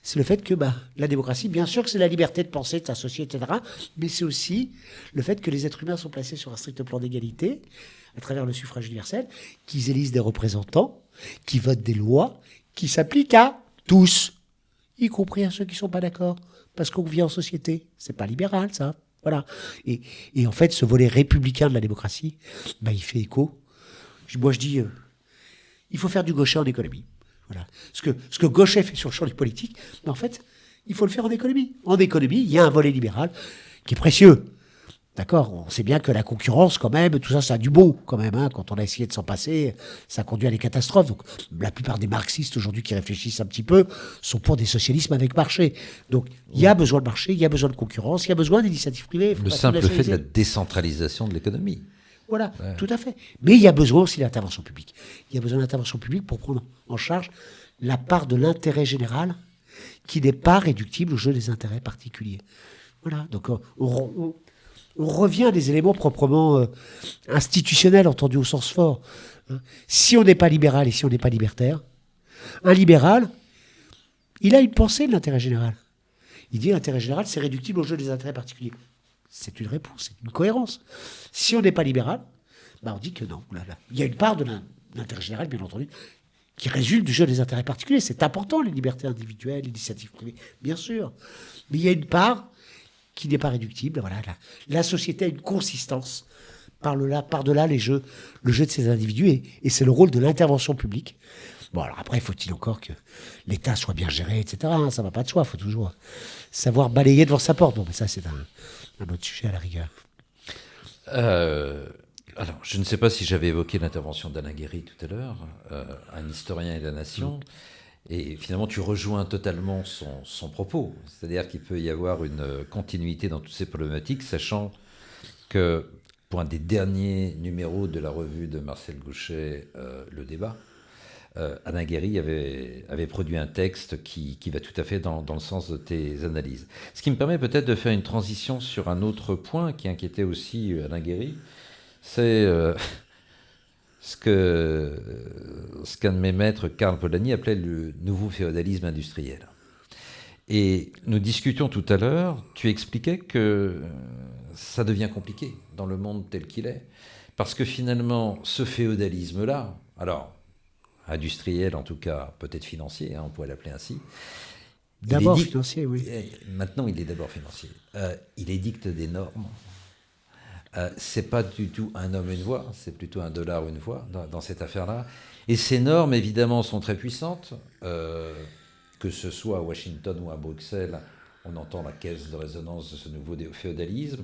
C'est le fait que la démocratie, bien sûr que c'est la liberté de penser, de s'associer, etc. Mais c'est aussi le fait que les êtres humains sont placés sur un strict plan d'égalité, à travers le suffrage universel, qu'ils élisent des représentants, qui votent des lois, qui s'appliquent à tous, y compris à ceux qui ne sont pas d'accord, parce qu'on vit en société. C'est pas libéral, ça. Voilà. Et en fait, ce volet républicain de la démocratie, il fait écho. Moi, je dis, il faut faire du Gauchet en économie. Voilà. Ce que Gauchet fait sur le champ du politique, en fait, il faut le faire en économie. En économie, il y a un volet libéral qui est précieux. D'accord ? On sait bien que la concurrence, quand même, tout ça, ça a du bon, quand même. Quand on a essayé de s'en passer, ça conduit à des catastrophes. Donc, la plupart des marxistes, aujourd'hui, qui réfléchissent un petit peu, sont pour des socialismes avec marché. Donc, il y a besoin de marché, il y a besoin de concurrence, il y a besoin d'initiatives privées. Le simple fait de la décentralisation de l'économie. Voilà, tout à fait. Mais il y a besoin aussi d'intervention publique. Il y a besoin d'intervention publique pour prendre en charge la part de l'intérêt général qui n'est pas réductible au jeu des intérêts particuliers. Voilà, donc on revient à des éléments proprement institutionnels, entendus au sens fort. Si on n'est pas libéral et si on n'est pas libertaire, un libéral, il a une pensée de l'intérêt général. Il dit l'intérêt général, c'est réductible au jeu des intérêts particuliers. C'est une réponse, c'est une cohérence. Si on n'est pas libéral, on dit que non. Il y a une part de l'intérêt général, bien entendu, qui résulte du jeu des intérêts particuliers. C'est important, les libertés individuelles, l'initiative privée, bien sûr. Mais il y a une part qui n'est pas réductible. Voilà, la société a une consistance par-delà le jeu de ces individus, et c'est le rôle de l'intervention publique. Bon, alors après, faut-il encore que l'État soit bien géré, etc. Ça ne va pas de soi, il faut toujours savoir balayer devant sa porte. Bon, mais ça, c'est un autre sujet à la rigueur. Alors, je ne sais pas si j'avais évoqué l'intervention d'Alain Guéry tout à l'heure, un historien et de la nation, et finalement tu rejoins totalement son propos, c'est-à-dire qu'il peut y avoir une continuité dans toutes ces problématiques, sachant que pour un des derniers numéros de la revue de Marcel Gauchet, Le Débat, Alain Guéry avait produit un texte qui va tout à fait dans le sens de tes analyses. Ce qui me permet peut-être de faire une transition sur un autre point qui inquiétait aussi Alain Guéry, c'est ce qu'un de mes maîtres, Karl Polanyi, appelait le nouveau féodalisme industriel. Et nous discutions tout à l'heure, tu expliquais que ça devient compliqué dans le monde tel qu'il est, parce que finalement, ce féodalisme-là, alors industriel en tout cas, peut-être financier, on pourrait l'appeler ainsi. D'abord financier, oui. Maintenant, il est d'abord financier. Il édicte des normes. C'est pas du tout un homme une voix, c'est plutôt un dollar une voix dans cette affaire-là. Et ces normes, évidemment, sont très puissantes. Que ce soit à Washington ou à Bruxelles, on entend la caisse de résonance de ce nouveau féodalisme.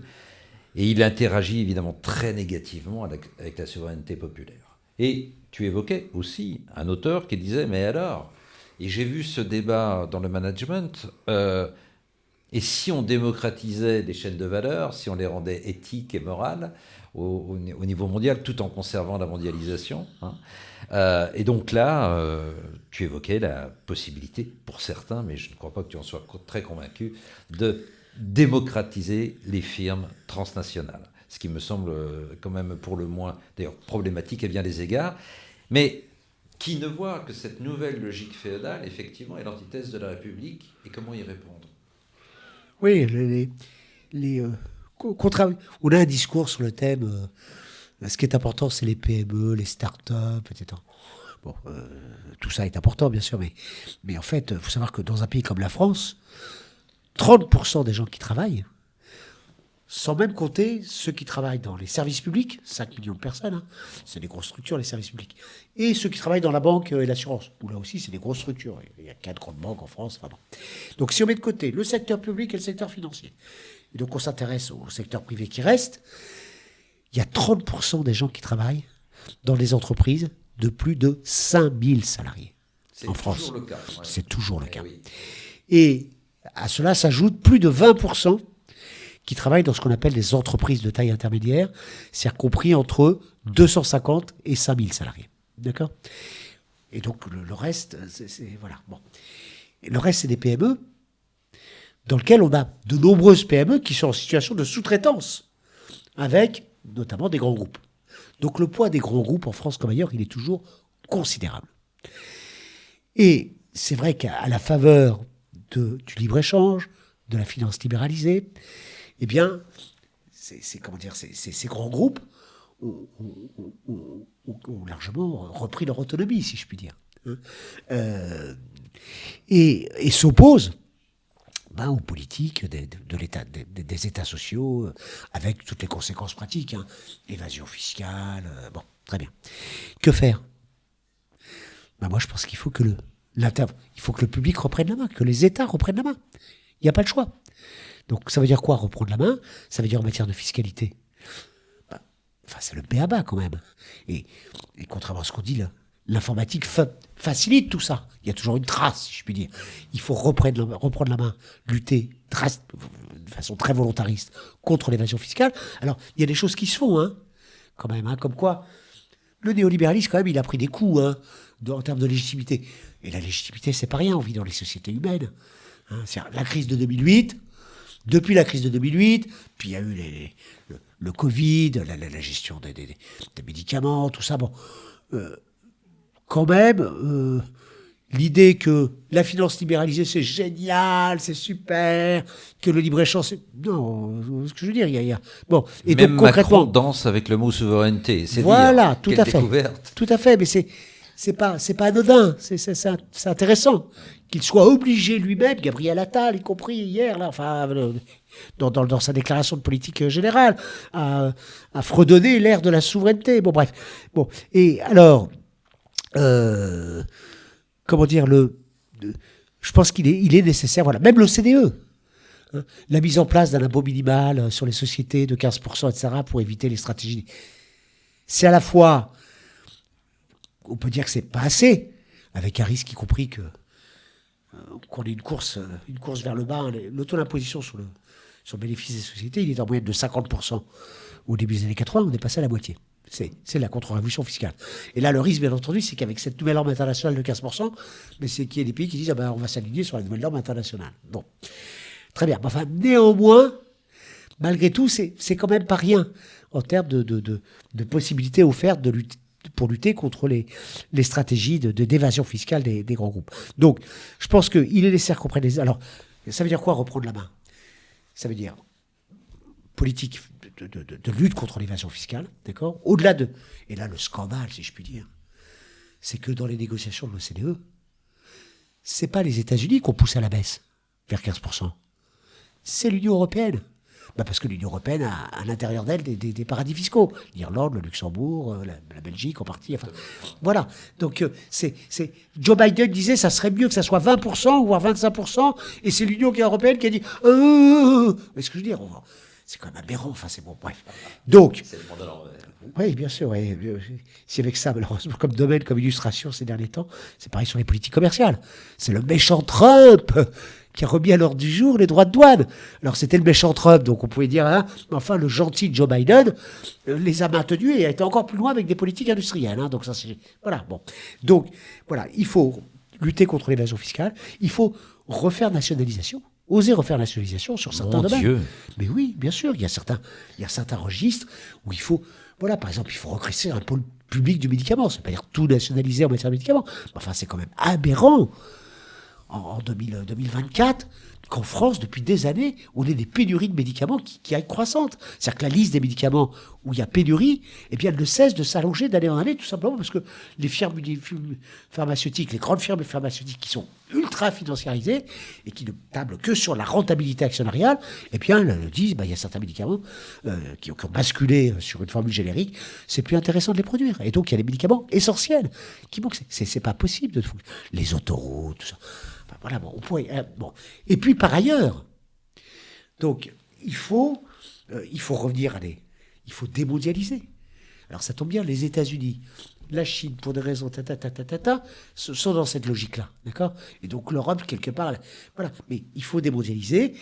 Et il interagit évidemment très négativement avec la souveraineté populaire. Et tu évoquais aussi un auteur qui disait, mais alors, et j'ai vu ce débat dans le management, et si on démocratisait des chaînes de valeur, si on les rendait éthiques et morales au niveau mondial, tout en conservant la mondialisation, hein. Et donc là, tu évoquais la possibilité, pour certains, mais je ne crois pas que tu en sois très convaincu, de démocratiser les firmes transnationales. Ce qui me semble quand même pour le moins, d'ailleurs, problématique à bien des égards, mais qui ne voit que cette nouvelle logique féodale, effectivement, est l'antithèse de la République, et comment y répondre? Oui, on a un discours sur le thème, ce qui est important, c'est les PME, les start-up, etc. Bon, tout ça est important, bien sûr, mais en fait, il faut savoir que dans un pays comme la France, 30% des gens qui travaillent, sans même compter ceux qui travaillent dans les services publics, 5 millions de personnes, hein, c'est des grosses structures, les services publics, et ceux qui travaillent dans la banque et l'assurance, où là aussi c'est des grosses structures. Il y a 4 grandes banques en France. Enfin bon. Donc si on met de côté le secteur public et le secteur financier, et donc on s'intéresse au secteur privé qui reste, il y a 30% des gens qui travaillent dans les entreprises de plus de 5000 salariés en France. C'est toujours le cas. Ouais. C'est toujours le cas. Oui. Et à cela s'ajoute plus de 20% qui travaillent dans ce qu'on appelle les entreprises de taille intermédiaire, c'est-à-dire compris entre 250 et 5000 salariés. D'accord ? Et donc le reste, voilà. Bon. Et le reste, c'est des PME dans lesquelles on a de nombreuses PME qui sont en situation de sous-traitance avec notamment des grands groupes. Donc le poids des grands groupes en France comme ailleurs, il est toujours considérable. Et c'est vrai qu'à la faveur du libre-échange, de la finance libéralisée, eh bien, ces grands groupes ont largement repris leur autonomie, si je puis dire. Et s'opposent aux politiques des États sociaux, avec toutes les conséquences pratiques. Hein. Évasion fiscale, bon, très bien. Que faire ? Moi, je pense qu'il faut que le public reprenne la main, que les États reprennent la main. Il n'y a pas le choix. Donc, ça veut dire quoi, reprendre la main ? Ça veut dire en matière de fiscalité. C'est le b.a.-ba quand même. Et contrairement à ce qu'on dit, l'informatique facilite tout ça. Il y a toujours une trace, si je puis dire. Il faut reprendre la main, lutter de façon très volontariste contre l'évasion fiscale. Alors, il y a des choses qui se font, hein, quand même, hein, comme quoi le néolibéralisme, quand même, il a pris des coups en termes de légitimité. Et la légitimité, c'est pas rien, on vit dans les sociétés humaines. Hein, c'est la crise de 2008. Depuis la crise de 2008, puis il y a eu le Covid, la gestion des médicaments, tout ça. Bon, quand même, l'idée que la finance libéralisée, c'est génial, c'est super, que le libre-échange, c'est... Non, ce que je veux dire, il y a... Bon, et même donc, concrètement... Macron danse avec le mot souveraineté, c'est voilà, dire. Tout Quelle à fait. découverte. Tout à fait, mais c'est pas anodin, c'est intéressant qu'il soit obligé lui-même, Gabriel Attal y compris hier, là, enfin, dans sa déclaration de politique générale, à fredonner l'ère de la souveraineté. Bon, bref. Bon, et alors, comment dire, je pense qu'il est nécessaire, voilà, même l'OCDE, hein, la mise en place d'un impôt minimal sur les sociétés de 15%, etc., pour éviter les stratégies. C'est à la fois, on peut dire que c'est pas assez, avec un risque y compris qu'on ait une course vers le bas. Le taux d'imposition sur le bénéfice des sociétés, il est en moyenne de 50%. Au début des années 80, on est passé à la moitié. C'est la contre-révolution fiscale. Et là, le risque, bien entendu, c'est qu'avec cette nouvelle norme internationale de 15%, mais c'est qu'il y a des pays qui disent on va s'aligner sur la nouvelle norme internationale. Bon, très bien. Enfin, néanmoins, malgré tout, c'est quand même pas rien en termes de possibilités offertes pour lutter contre les stratégies d'évasion fiscale des grands groupes. Donc, je pense qu'il est nécessaire qu'on prenne les... Alors, ça veut dire quoi, reprendre la main ? Ça veut dire politique de lutte contre l'évasion fiscale, d'accord ? Au-delà de... Et là, le scandale, si je puis dire, c'est que dans les négociations de l'OCDE, c'est pas les États-Unis qu'on pousse à la baisse, vers 15%. C'est l'Union européenne. Parce que l'Union européenne a à l'intérieur d'elle des paradis fiscaux. L'Irlande, le Luxembourg, la Belgique en partie. Enfin, voilà. Donc, Joe Biden disait ça serait mieux que ça soit 20%, voire 25%, et c'est l'Union européenne qui a dit... Mais ce que je veux dire, c'est quand même aberrant. Enfin, c'est bon, bref. Donc, C'est le monde à l'envers. oui, bien sûr. Oui. Si avec ça, malheureusement, comme domaine, comme illustration ces derniers temps, c'est pareil sur les politiques commerciales. C'est le méchant Trump qui a remis à l'ordre du jour les droits de douane. Alors c'était le méchant Trump, donc on pouvait dire, hein, mais enfin le gentil Joe Biden les a maintenus et a été encore plus loin avec des politiques industrielles. Hein, donc ça c'est voilà bon. Donc voilà, il faut lutter contre l'évasion fiscale. Il faut refaire nationalisation. Oser refaire nationalisation sur certains Mon domaines. Dieu. Mais oui, bien sûr, il y a certains registres où il faut, voilà, par exemple, il faut recréer un pôle public du médicament. Ça ne veut pas dire tout nationaliser en matière de médicaments. Mais enfin, c'est quand même aberrant en 2024 qu'en France, depuis des années, on ait des pénuries de médicaments qui aillent croissantes. C'est-à-dire que la liste des médicaments où il y a pénurie, eh bien, elle ne cesse de s'allonger d'année en année, tout simplement parce que les firmes pharmaceutiques, les grandes firmes pharmaceutiques qui sont ultra financiarisées et qui ne tablent que sur la rentabilité actionnariale, eh bien, elles disent, il y a certains médicaments qui ont basculé sur une formule générique, c'est plus intéressant de les produire. Et donc, il y a des médicaments essentiels qui manquent. C'est pas possible de les autoroutes, tout ça. Enfin, voilà, bon, on pourrait, bon. Et puis, par ailleurs, donc, il faut revenir il faut démondialiser. Alors, ça tombe bien, les États-Unis, la Chine, pour des raisons sont dans cette logique-là, d'accord ? Et donc, l'Europe, quelque part, voilà. Mais il faut démondialiser.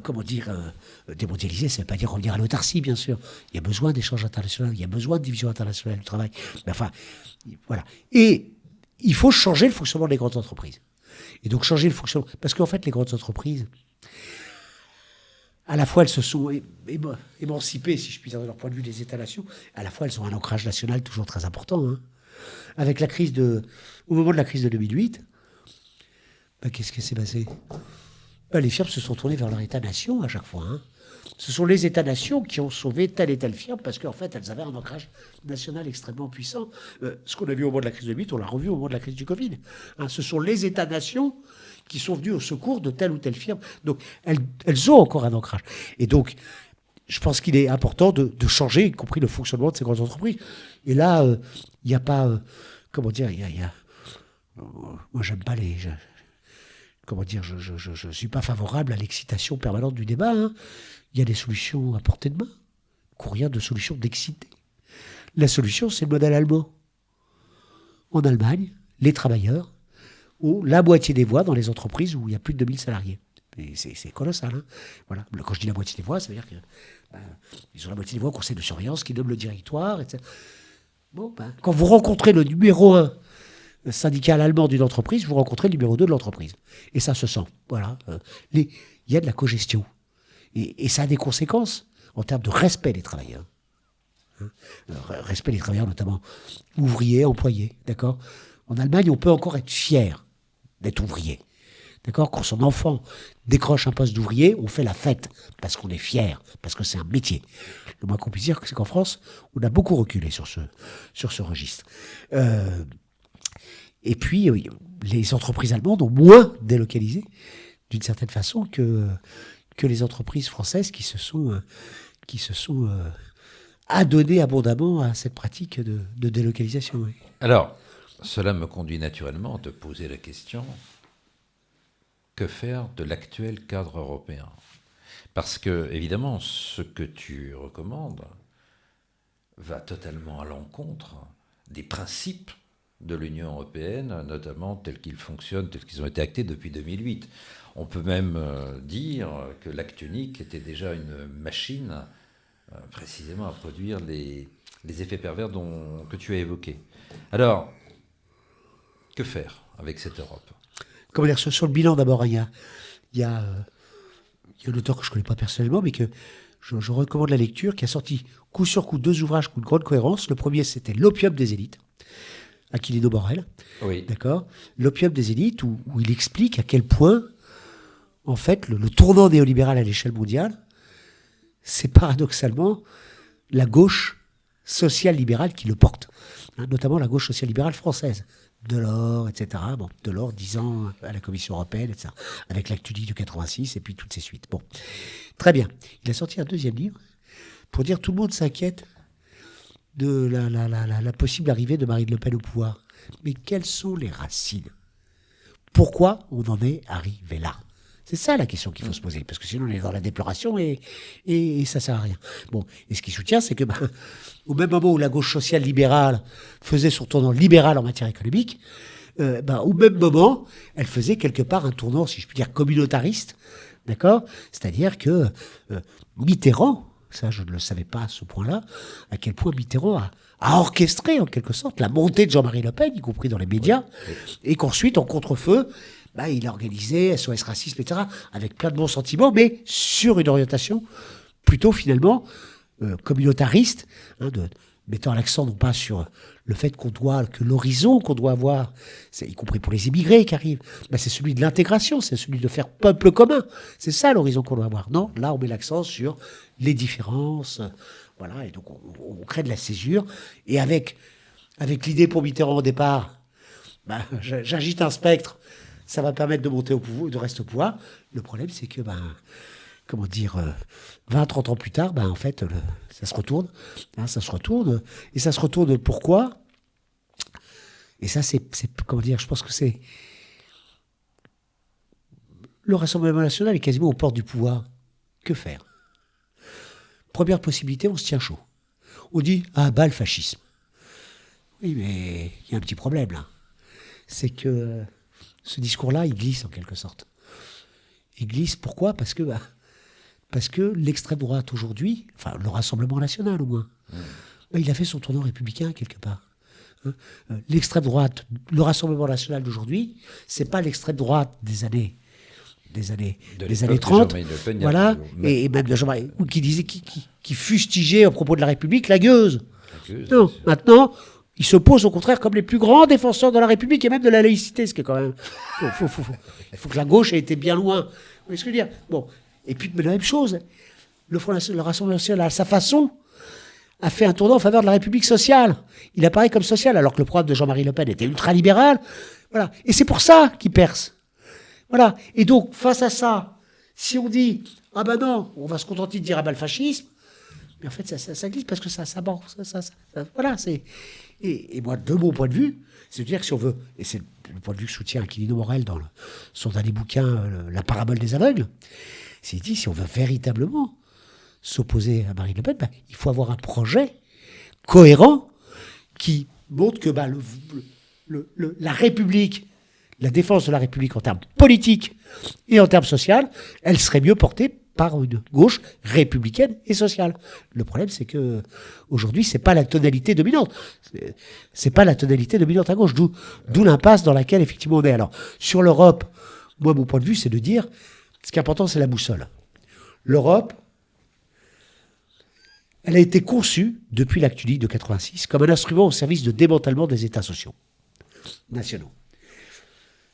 Comment dire, démondialiser, ça ne veut pas dire revenir à l'autarcie, bien sûr. Il y a besoin d'échanges internationaux, il y a besoin de division internationale du travail. Mais enfin, voilà. Et il faut changer le fonctionnement des grandes entreprises. Et donc changer le fonctionnement... Parce qu'en fait, les grandes entreprises, à la fois, elles se sont émancipées, si je puis dire, de leur point de vue des États-nations, à la fois, elles ont un ancrage national toujours très important. Hein. Avec au moment de la crise de 2008, qu'est-ce qui s'est passé ? Les firmes se sont tournées vers leur État-nation à chaque fois. Hein. Ce sont les États-nations qui ont sauvé telle et telle firme parce qu'en fait, elles avaient un ancrage national extrêmement puissant. Ce qu'on a vu au moment de la crise de 2008, on l'a revu au moment de la crise du Covid. Hein, ce sont les États-nations qui sont venus au secours de telle ou telle firme. Donc, elles ont encore un ancrage. Et donc, je pense qu'il est important de changer, y compris le fonctionnement de ces grandes entreprises. Et là, il n'y a pas... comment dire moi, j'aime pas les... Comment dire, je ne suis pas favorable à l'excitation permanente du débat. Hein. Il y a des solutions à portée de main. Rien de solution d'exciter. La solution, c'est le modèle allemand. En Allemagne, les travailleurs ont la moitié des voix dans les entreprises où il y a plus de 2000 salariés. Et c'est colossal. Hein. Voilà. Quand je dis la moitié des voix, ça veut dire qu'ils ont la moitié des voix au conseil de surveillance qui nomme le directoire, etc. Bon, quand vous rencontrez le numéro 1 syndical allemand d'une entreprise, vous rencontrez le numéro 2 de l'entreprise. Et ça se sent. Voilà. Il y a de la cogestion. Et ça a des conséquences en termes de respect des travailleurs. Hein, respect des travailleurs, notamment ouvriers, employés. D'accord ? En Allemagne, on peut encore être fier d'être ouvrier. D'accord ? Quand son enfant décroche un poste d'ouvrier, on fait la fête parce qu'on est fier, parce que c'est un métier. Le moins qu'on puisse dire, c'est qu'en France, on a beaucoup reculé sur ce registre. Et puis, les entreprises allemandes ont moins délocalisé, d'une certaine façon, que les entreprises françaises qui se sont adonnées abondamment à cette pratique de délocalisation. Oui. Alors, cela me conduit naturellement à te poser la question, que faire de l'actuel cadre européen ? Parce que, évidemment, ce que tu recommandes va totalement à l'encontre des principes de l'Union européenne, notamment tels qu'ils fonctionnent, tels qu'ils ont été actés depuis 2008. On peut même dire que l'acte unique était déjà une machine précisément à produire les effets pervers que tu as évoqués. Alors, que faire avec cette Europe ? Comment dire, sur le bilan d'abord, il y a un auteur que je ne connais pas personnellement, mais que je recommande la lecture, qui a sorti coup sur coup 2 ouvrages qui ont une grande cohérence. Le premier, c'était L'opium des élites, Aquilino Borel. Oui. D'accord. L'opium des élites, où il explique à quel point, en fait, le tournant néolibéral à l'échelle mondiale, c'est paradoxalement la gauche social-libérale qui le porte. Hein, notamment la gauche social-libérale française. Delors, etc. Bon, Delors, 10 ans à la Commission européenne, etc. Avec l'acte unique de 86 et puis toutes ces suites. Bon, très bien. Il a sorti un 2e livre pour dire tout le monde s'inquiète de la possible arrivée de Marine Le Pen au pouvoir. Mais quelles sont les racines ? Pourquoi on en est arrivé là ? C'est ça la question qu'il faut se poser, parce que sinon on est dans la déploration et ça sert à rien. Bon, et ce qui soutient, c'est que au même moment où la gauche sociale libérale faisait son tournant libéral en matière économique, au même moment, elle faisait quelque part un tournant, si je puis dire, communautariste, d'accord ? C'est-à-dire que Mitterrand, ça je ne le savais pas à ce point-là, à quel point Mitterrand a orchestré en quelque sorte la montée de Jean-Marie Le Pen, y compris dans les médias, et qu'ensuite, en contre-feu, il a organisé SOS Racisme, etc., avec plein de bons sentiments, mais sur une orientation plutôt finalement communautariste, mettant l'accent non pas sur le fait que l'horizon qu'on doit avoir, y compris pour les immigrés qui arrivent, c'est celui de l'intégration, c'est celui de faire peuple commun. C'est ça l'horizon qu'on doit avoir. Non, là on met l'accent sur les différences, voilà, et donc on crée de la césure. Et avec l'idée pour Mitterrand au départ, j'agite un spectre, ça va permettre de monter au pouvoir, de rester au pouvoir. Le problème c'est que 20, 30 ans plus tard, en fait, ça se retourne. Ça se retourne. Et ça se retourne pourquoi ? Et ça, je pense que c'est... Le Rassemblement national est quasiment aux portes du pouvoir. Que faire ? Première possibilité, on se tient chaud. On dit, le fascisme. Oui, mais il y a un petit problème, là. C'est que ce discours-là, il glisse, en quelque sorte. Il glisse, pourquoi ? Parce que l'extrême droite aujourd'hui, enfin le Rassemblement national au moins, il a fait son tournant républicain quelque part. L'extrême droite, le Rassemblement national d'aujourd'hui, c'est pas l'extrême droite des années 30, voilà, et même de Jean-Marie, qui fustigeait à propos de la République la gueuse. Non, maintenant, ils se posent au contraire comme les plus grands défenseurs de la République et même de la laïcité, ce qui est quand même... Il faut que la gauche ait été bien loin. Vous voyez ce que je veux dire ? Bon. Et puis, mais la même chose, le Rassemblement national, à sa façon, a fait un tournant en faveur de la République sociale. Il apparaît comme social, alors que le programme de Jean-Marie Le Pen était ultra-libéral. Voilà. Et c'est pour ça qu'il perce. Voilà. Et donc, face à ça, si on dit, non, on va se contenter de dire le fascisme, mais en fait, ça glisse parce que ça voilà, c'est... Et moi, de mon point de vue, c'est-à-dire que si on veut, et c'est le point de vue que soutient Aquilino Morel dans son dernier bouquin, La parabole des aveugles, c'est dit, si on veut véritablement s'opposer à Marine Le Pen, il faut avoir un projet cohérent qui montre que la République, la défense de la République en termes politiques et en termes sociaux, elle serait mieux portée par une gauche républicaine et sociale. Le problème, c'est que aujourd'hui, c'est pas la tonalité dominante. C'est pas la tonalité dominante à gauche, d'où l'impasse dans laquelle effectivement on est. Alors, sur l'Europe, moi, mon point de vue, c'est de dire, ce qui est important, c'est la boussole. L'Europe, elle a été conçue, depuis l'Acte unique de 86, comme un instrument au service de démantèlement des États sociaux nationaux.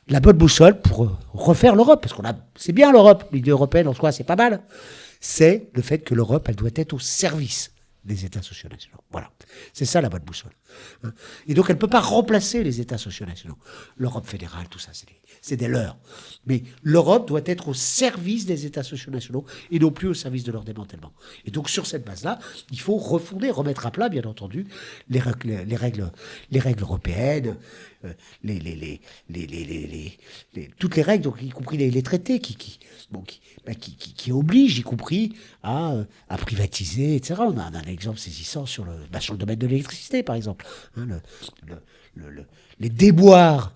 La bonne boussole pour refaire l'Europe, parce c'est bien l'Europe, l'idée européenne en soi, c'est pas mal, c'est le fait que l'Europe, elle doit être au service des États sociaux nationaux. Voilà. C'est ça la bonne boussole. Et donc elle ne peut pas remplacer les États sociaux nationaux. L'Europe fédérale, tout ça, c'est des leurs. Mais l'Europe doit être au service des États sociaux nationaux et non plus au service de leur démantèlement. Et donc sur cette base-là, il faut refonder, remettre à plat, bien entendu, les règles européennes, toutes les règles, donc, y compris les traités qui obligent, y compris à privatiser, etc. On a un exemple saisissant sur le domaine de l'électricité, par exemple. Les déboires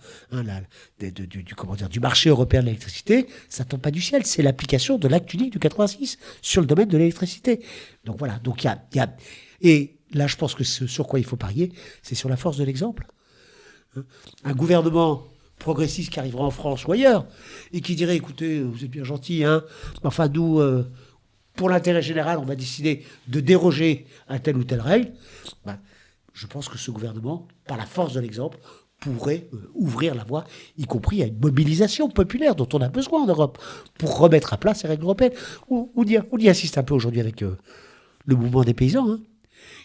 du marché européen de l'électricité, ça ne tombe pas du ciel. C'est l'application de l'Acte unique du 86 sur le domaine de l'électricité. Donc voilà. Donc et là, je pense que ce sur quoi il faut parier, c'est sur la force de l'exemple. Un gouvernement progressiste qui arrivera en France ou ailleurs et qui dirait, écoutez, vous êtes bien gentil, enfin nous, pour l'intérêt général, on va décider de déroger à telle ou telle règle. Je pense que ce gouvernement, par la force de l'exemple, pourrait ouvrir la voie, y compris à une mobilisation populaire dont on a besoin en Europe, pour remettre à plat ces règles européennes. On y assiste un peu aujourd'hui avec le mouvement des paysans.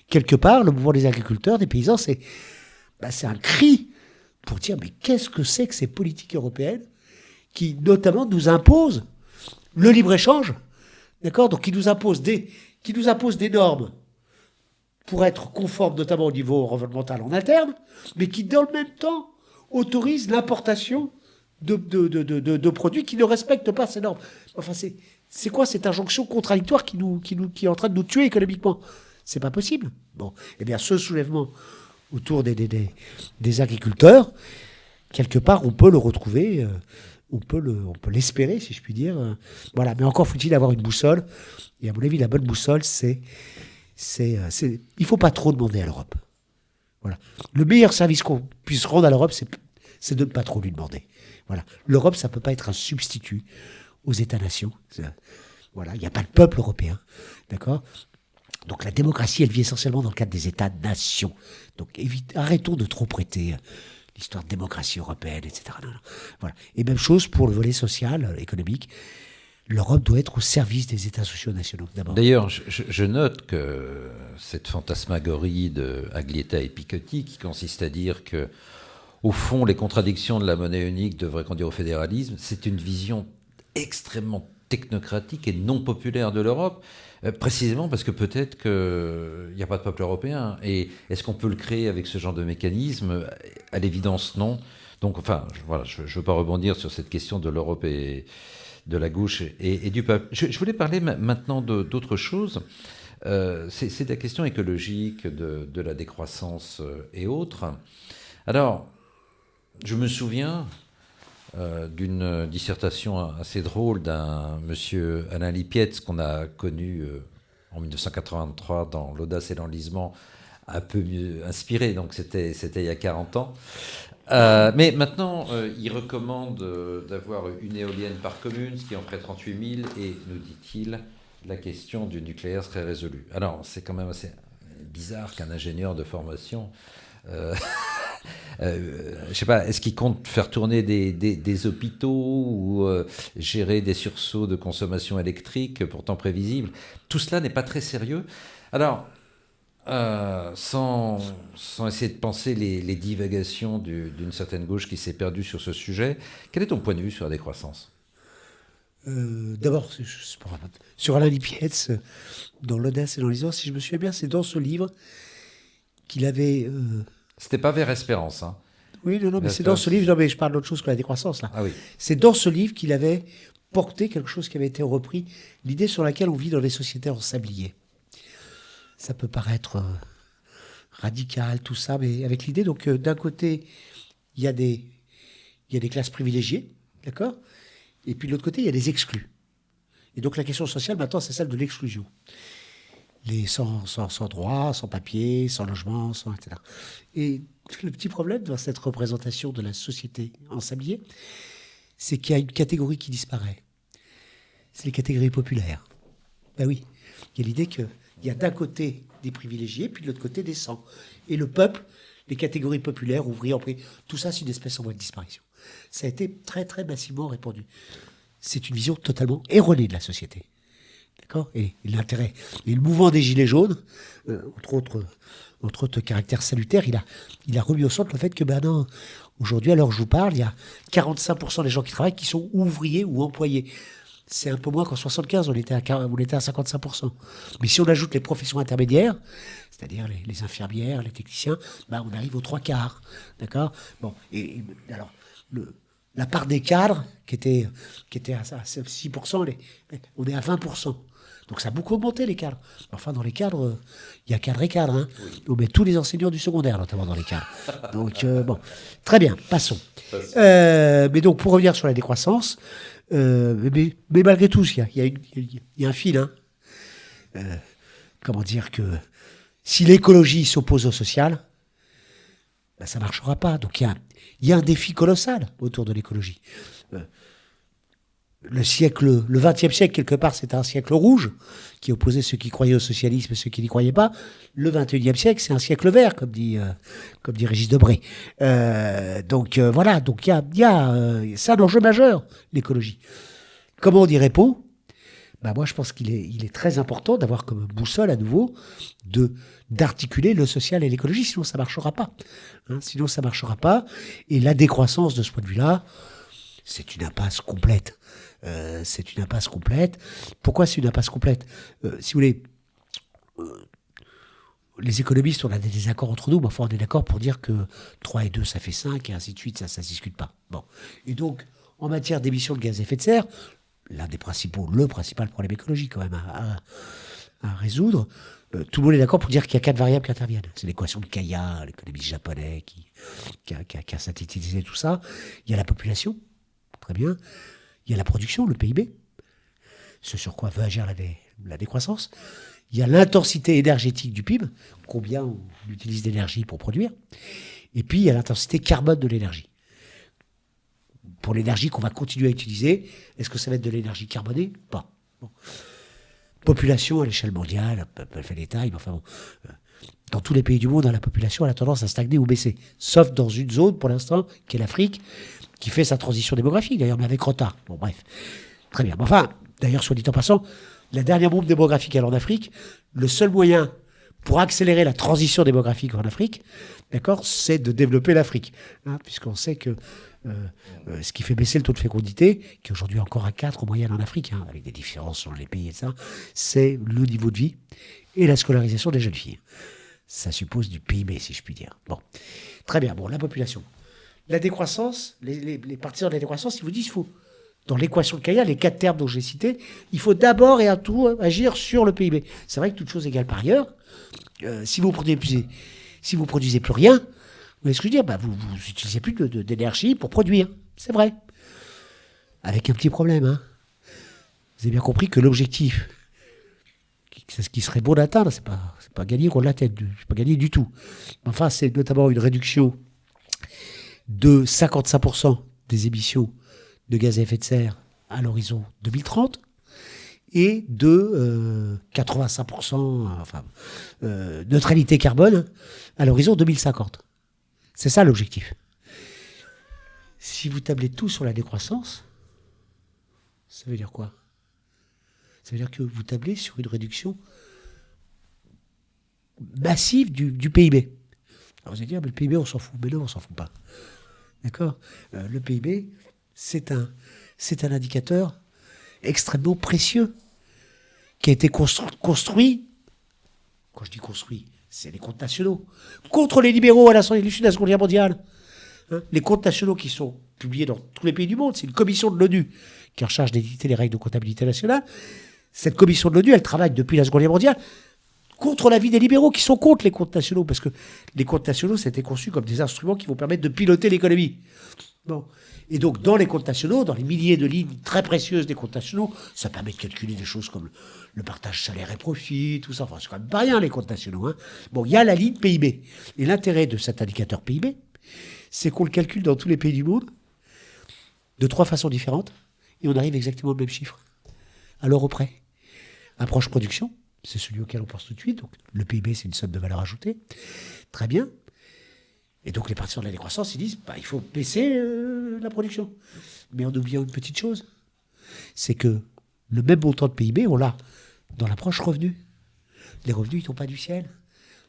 Quelque part, le mouvement des agriculteurs, des paysans, c'est un cri pour dire, mais qu'est-ce que c'est que ces politiques européennes qui, notamment, nous imposent le libre-échange, d'accord ? Donc, qui nous imposent des normes pour être conformes, notamment au niveau environnemental en interne, mais qui, dans le même temps, autorisent l'importation de produits qui ne respectent pas ces normes. Enfin, c'est quoi cette injonction contradictoire qui est en train de nous tuer économiquement? C'est pas possible. Bon, eh bien, ce soulèvement autour des agriculteurs, quelque part, on peut le retrouver, on peut l'espérer, si je puis dire. Voilà, mais encore faut-il avoir une boussole. Et à mon avis, la bonne boussole, il faut pas trop demander à l'Europe. Voilà. Le meilleur service qu'on puisse rendre à l'Europe, c'est de ne pas trop lui demander. Voilà. L'Europe, ça peut pas être un substitut aux États-nations. Voilà, il n'y a pas le peuple européen, d'accord? Donc la démocratie, elle vit essentiellement dans le cadre des États-nations. Donc arrêtons de trop prêter l'histoire de démocratie européenne, etc. Non, non. Voilà. Et même chose pour le volet social, économique. L'Europe doit être au service des États sociaux nationaux, d'abord. D'ailleurs, je note que cette fantasmagorie de Aglietta et Piketty, qui consiste à dire que, au fond, les contradictions de la monnaie unique devraient conduire au fédéralisme, c'est une vision extrêmement technocratique et non populaire de l'Europe, précisément parce que peut-être qu'il n'y a pas de peuple européen. Et est-ce qu'on peut le créer avec ce genre de mécanisme? À l'évidence, non. Donc, enfin, voilà, je ne veux pas rebondir sur cette question de l'Europe et de la gauche et du peuple. Je voulais parler maintenant d'autre chose. C'est la question écologique, de la décroissance et autres. Alors, je me souviens d'une dissertation assez drôle d'un monsieur Alain Lipietz qu'on a connu en 1983 dans L'audace et l'enlisement, un peu mieux inspiré, donc c'était il y a 40 ans. Mais maintenant, il recommande d'avoir une éolienne par commune, ce qui en ferait 38 000, et, nous dit-il, la question du nucléaire serait résolue. Alors, c'est quand même assez bizarre qu'un ingénieur de formation... je sais pas, est-ce qu'il compte faire tourner des hôpitaux ou gérer des sursauts de consommation électrique pourtant prévisibles? Tout cela n'est pas très sérieux. Alors, sans essayer de penser les divagations d'une certaine gauche qui s'est perdue sur ce sujet, quel est ton point de vue sur la décroissance? D'abord, sur Alain Lipietz, dans L'audace et l'enlisement, si je me souviens bien, c'est dans ce livre qu'il avait... C'était pas Vers Espérance, hein. Oui, non, mais c'est dans ce livre, non, mais je parle d'autre chose que la décroissance, là. Ah oui. C'est dans ce livre qu'il avait porté quelque chose qui avait été repris, l'idée sur laquelle on vit dans les sociétés en sablier. Ça peut paraître radical, tout ça, mais avec l'idée, donc, d'un côté, il y a des classes privilégiées, d'accord? Et puis de l'autre côté, il y a des exclus. Et donc la question sociale, maintenant, c'est celle de l'exclusion. Les sans droit, sans papier, sans logement, etc. Et le petit problème dans cette représentation de la société en sablier, c'est qu'il y a une catégorie qui disparaît. C'est les catégories populaires. Ben oui, il y a l'idée qu'il y a d'un côté des privilégiés, puis de l'autre côté des sans. Et le peuple, les catégories populaires, ouvriers, employés, tout ça, c'est une espèce en voie de disparition. Ça a été très, très massivement répandu. C'est une vision totalement erronée de la société. D'accord? Et l'intérêt. Et le mouvement des Gilets jaunes, entre autres caractères salutaires, il a remis au centre le fait que, ben non, aujourd'hui, à l'heure où je vous parle, il y a 45% des gens qui travaillent qui sont ouvriers ou employés. C'est un peu moins qu'en 75, on était à 55%. Mais si on ajoute les professions intermédiaires, c'est-à-dire les infirmières, les techniciens, ben on arrive aux 3/4. D'accord? Bon, et alors, la part des cadres, qui était à 6%, on est à 20%. Donc ça a beaucoup augmenté, les cadres. Enfin, dans les cadres, il y a cadre et cadre. Hein. Oui. On met tous les enseignants du secondaire, notamment dans les cadres. Donc, bon, très bien, passons. Mais donc, pour revenir sur la décroissance, mais malgré tout, il y a un fil. Hein. Comment dire que si l'écologie s'oppose au social, ben, ça ne marchera pas. Donc, il y a un défi colossal autour de l'écologie. Le XXe siècle, quelque part, c'est un siècle rouge qui opposait ceux qui croyaient au socialisme et ceux qui n'y croyaient pas. Le XXIe siècle, c'est un siècle vert, comme dit Régis Debray. Donc voilà, donc il y a c'est un enjeu majeur, l'écologie. Comment on dit répond? Ben moi, je pense qu'il est très important d'avoir comme boussole à nouveau d'articuler le social et l'écologie, sinon ça marchera pas. Hein, sinon ça marchera pas. Et la décroissance de ce point de vue-là, c'est une impasse complète. C'est une impasse complète. Pourquoi c'est une impasse complète? Si vous voulez, Les économistes, on a des désaccords entre nous, mais enfin, on est d'accord pour dire que 3 et 2, ça fait 5, et ainsi de suite, ça ne se discute pas. Bon. Et donc, en matière d'émissions de gaz à effet de serre, le principal problème écologique quand même à résoudre, tout le monde est d'accord pour dire qu'il y a 4 variables qui interviennent. C'est l'équation de Kaya, l'économiste japonais qui a synthétisé tout ça. Il y a la population, très bien. Il y a la production, le PIB, ce sur quoi veut agir la décroissance. Il y a l'intensité énergétique du PIB, combien on utilise d'énergie pour produire. Et puis, il y a l'intensité carbone de l'énergie. Pour l'énergie qu'on va continuer à utiliser, est-ce que ça va être de l'énergie carbonée? Pas. Bon. Population à l'échelle mondiale, elle fait des tailles, mais enfin bon, dans tous les pays du monde, la population a tendance à stagner ou baisser. Sauf dans une zone, pour l'instant, qui est l'Afrique, qui fait sa transition démographique, d'ailleurs, mais avec retard. Bon, bref. Très bien. Enfin, d'ailleurs, soit dit en passant, la dernière bombe démographique en Afrique, le seul moyen pour accélérer la transition démographique en Afrique, d'accord, c'est de développer l'Afrique. Hein, puisqu'on sait que ce qui fait baisser le taux de fécondité, qui est aujourd'hui encore à 4 en moyenne en Afrique, hein, avec des différences sur les pays et ça, c'est le niveau de vie et la scolarisation des jeunes filles. Ça suppose du PIB, si je puis dire. Bon, très bien. Bon, la population. La décroissance, les partisans de la décroissance, ils vous disent qu'il faut, dans l'équation de Kaya, les 4 termes dont j'ai cités, il faut d'abord et à tout agir sur le PIB. C'est vrai que toute chose égale par ailleurs, si vous produisez plus rien, vous voyez ce que je veux dire, vous n'utilisez plus d'énergie pour produire. C'est vrai. Avec un petit problème. Hein. Vous avez bien compris que l'objectif, c'est ce qui serait bon d'atteindre, c'est pas gagner contre la tête, c'est pas gagner du tout. Enfin, c'est notamment une réduction de 55% des émissions de gaz à effet de serre à l'horizon 2030 et de 85% neutralité carbone à l'horizon 2050. C'est ça l'objectif. Si vous tablez tout sur la décroissance, ça veut dire quoi? Ça veut dire que vous tablez sur une réduction massive du PIB. Alors vous allez dire, mais le PIB, on s'en fout. Mais non, on s'en fout pas. D'accord? Le PIB, c'est un indicateur extrêmement précieux qui a été construit. Quand je dis construit, c'est les comptes nationaux. Contre les libéraux à l'Assemblée du Sud de la Seconde Guerre mondiale. Hein, les comptes nationaux qui sont publiés dans tous les pays du monde, c'est une commission de l'ONU qui est en charge d'éditer les règles de comptabilité nationale. Cette commission de l'ONU, elle travaille depuis la Seconde Guerre mondiale contre l'avis des libéraux qui sont contre les comptes nationaux, parce que les comptes nationaux, c'était conçu comme des instruments qui vont permettre de piloter l'économie. Bon. Et donc, dans les comptes nationaux, dans les milliers de lignes très précieuses des comptes nationaux, ça permet de calculer des choses comme le partage salaire et profit, tout ça. Enfin, c'est quand même pas rien, les comptes nationaux. Hein. Bon, il y a la ligne PIB. Et l'intérêt de cet indicateur PIB, c'est qu'on le calcule dans tous les pays du monde, de 3 façons différentes, et on arrive exactement au même chiffre, à l'euro près. Approche production, c'est celui auquel on pense tout de suite. Donc, le PIB, c'est une somme de valeur ajoutée. Très bien. Et donc, les partisans de la décroissance, ils disent, il faut baisser la production. Mais en oubliant une petite chose, c'est que le même montant de PIB, on l'a dans l'approche revenu. Les revenus, ils ne tombent pas du ciel.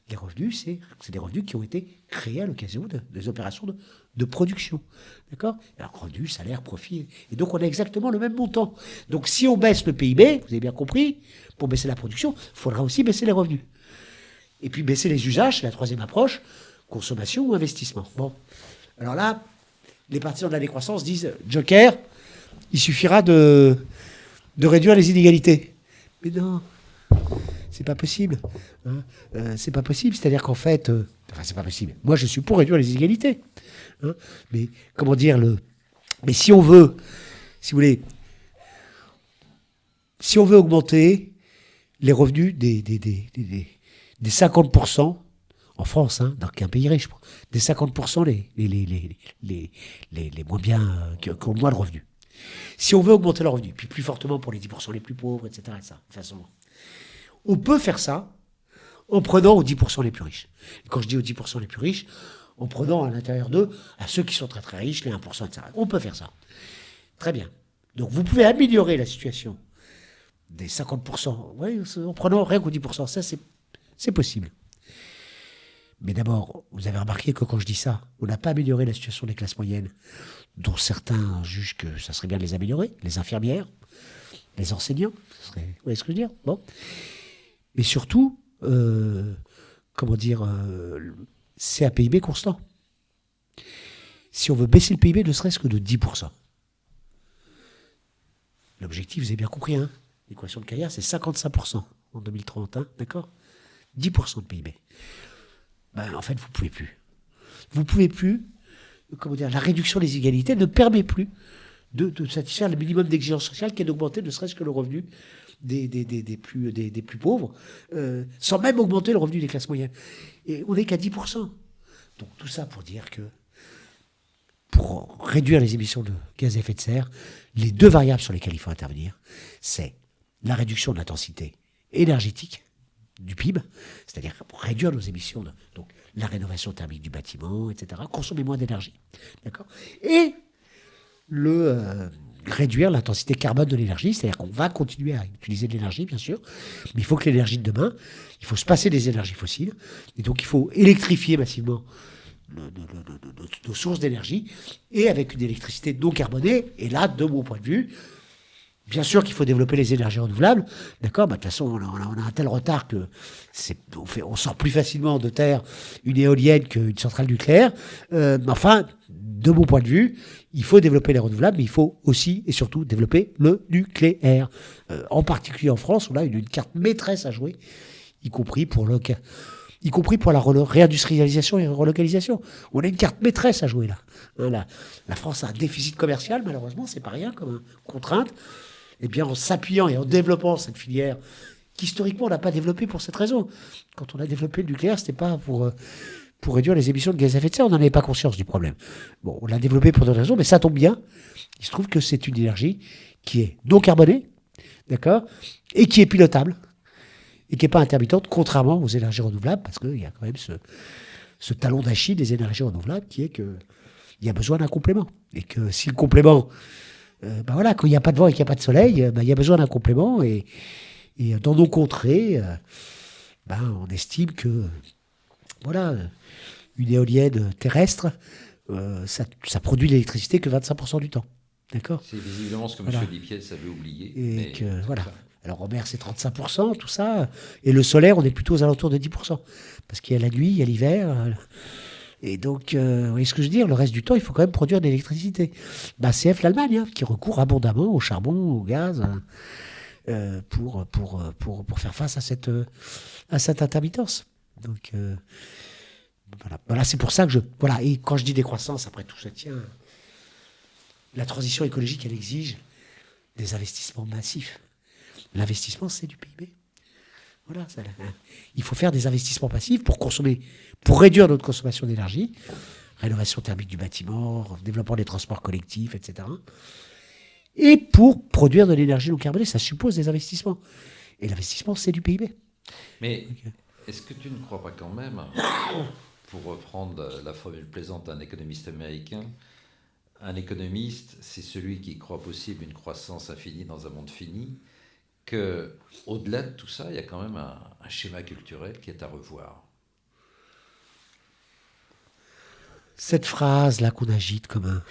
Les revenus, c'est des revenus qui ont été créés à l'occasion des opérations de production. D'accord? Alors, revenus, salaire, profit. Et donc, on a exactement le même montant. Donc, si on baisse le PIB, vous avez bien compris, pour baisser la production, il faudra aussi baisser les revenus. Et puis, baisser les usages, c'est la troisième approche, consommation ou investissement. Bon. Alors là, les partisans de la décroissance disent, Joker, il suffira de réduire les inégalités. Mais non, c'est pas possible. Hein. C'est pas possible. C'est-à-dire qu'en fait, c'est pas possible. Moi, je suis pour réduire les inégalités. Hein. Mais comment dire mais si on veut, si vous voulez, si on veut augmenter les revenus des 50% en France, hein, dans un pays riche, des 50% les moins bien, qui ont le moins de revenus. Si on veut augmenter leurs revenus, puis plus fortement pour les 10% les plus pauvres, etc., on peut faire ça en prenant aux 10% les plus riches. Et quand je dis aux 10% les plus riches, en prenant à l'intérieur d'eux, à ceux qui sont très très riches, les 1%, etc. On peut faire ça. Très bien. Donc vous pouvez améliorer la situation des 50%, ouais, en prenant rien qu'aux 10%. Ça, c'est possible. Mais d'abord, vous avez remarqué que quand je dis ça, on n'a pas amélioré la situation des classes moyennes, dont certains jugent que ça serait bien de les améliorer, les infirmières, les enseignants, vous voyez ce que je veux dire? Bon. Mais surtout, comment dire, c'est un PIB constant. Si on veut baisser le PIB ne serait-ce que de 10%, l'objectif, vous avez bien compris, hein, l'équation de Caillard, c'est 55% en 2030, hein, d'accord? 10% de PIB. Ben, en fait, vous ne pouvez plus. Vous ne pouvez plus, comment dire, la réduction des inégalités ne permet plus de satisfaire le minimum d'exigence sociale qui est d'augmenter ne serait-ce que le revenu des plus pauvres, sans même augmenter le revenu des classes moyennes. Et on n'est qu'à 10%. Donc tout ça pour dire que pour réduire les émissions de gaz à effet de serre, les deux variables sur lesquelles il faut intervenir, c'est la réduction de l'intensité énergétique du PIB, c'est-à-dire pour réduire nos émissions, donc la rénovation thermique du bâtiment, etc., consommer moins d'énergie, d'accord, et réduire l'intensité carbone de l'énergie, c'est-à-dire qu'on va continuer à utiliser de l'énergie, bien sûr, mais il faut que l'énergie de demain, il faut se passer des énergies fossiles, et donc il faut électrifier massivement nos sources d'énergie, et avec une électricité non carbonée, et là, de mon point de vue, bien sûr qu'il faut développer les énergies renouvelables, d'accord, de toute façon, on a un tel retard que on sort plus facilement de terre une éolienne qu'une centrale nucléaire, mais enfin, de mon point de vue, il faut développer les renouvelables, mais il faut aussi et surtout développer le nucléaire. En particulier en France, on a une carte maîtresse à jouer, y compris pour la réindustrialisation et la relocalisation. On a une carte maîtresse à jouer là. Hein, la France a un déficit commercial, malheureusement, c'est pas rien comme contrainte. Eh bien, en s'appuyant et en développant cette filière, qu'historiquement on n'a pas développée pour cette raison. Quand on a développé le nucléaire, c'était pas pour réduire les émissions de gaz à effet de serre, on n'en avait pas conscience du problème. Bon, on l'a développé pour d'autres raisons, mais ça tombe bien. Il se trouve que c'est une énergie qui est non carbonée, d'accord, et qui est pilotable, et qui n'est pas intermittente, contrairement aux énergies renouvelables, parce qu'il y a quand même ce talon d'Achille des énergies renouvelables qui est qu'il y a besoin d'un complément. Et que si le complément, voilà, quand il n'y a pas de vent et qu'il n'y a pas de soleil, il y a besoin d'un complément. Et dans nos contrées, on estime que, voilà, une éolienne terrestre, ça produit l'électricité que 25% du temps. D'accord ? C'est visiblement ce que voilà. M. Lipietz avait oublié. Et que, voilà. Alors, en mer, c'est 35%, tout ça. Et le solaire, on est plutôt aux alentours de 10%. Parce qu'il y a la nuit, il y a l'hiver. Et donc, vous voyez ce que je veux dire ? Le reste du temps, il faut quand même produire de l'électricité. CF, l'Allemagne, hein, qui recourt abondamment au charbon, au gaz, pour faire face à cette intermittence. Donc, voilà, c'est pour ça que Voilà, et quand je dis décroissance, après tout ça tient. La transition écologique, elle exige des investissements massifs. L'investissement, c'est du PIB. Voilà, il faut faire des investissements passifs pour réduire notre consommation d'énergie, rénovation thermique du bâtiment, développement des transports collectifs, etc. Et pour produire de l'énergie non carbonée, ça suppose des investissements. Et l'investissement, c'est du PIB. Mais est-ce que tu ne crois pas quand même, pour reprendre la formule plaisante d'un économiste américain, un économiste, c'est celui qui croit possible une croissance infinie dans un monde fini, qu'au-delà de tout ça, il y a quand même un schéma culturel qui est à revoir. Cette phrase-là qu'on agite comme un...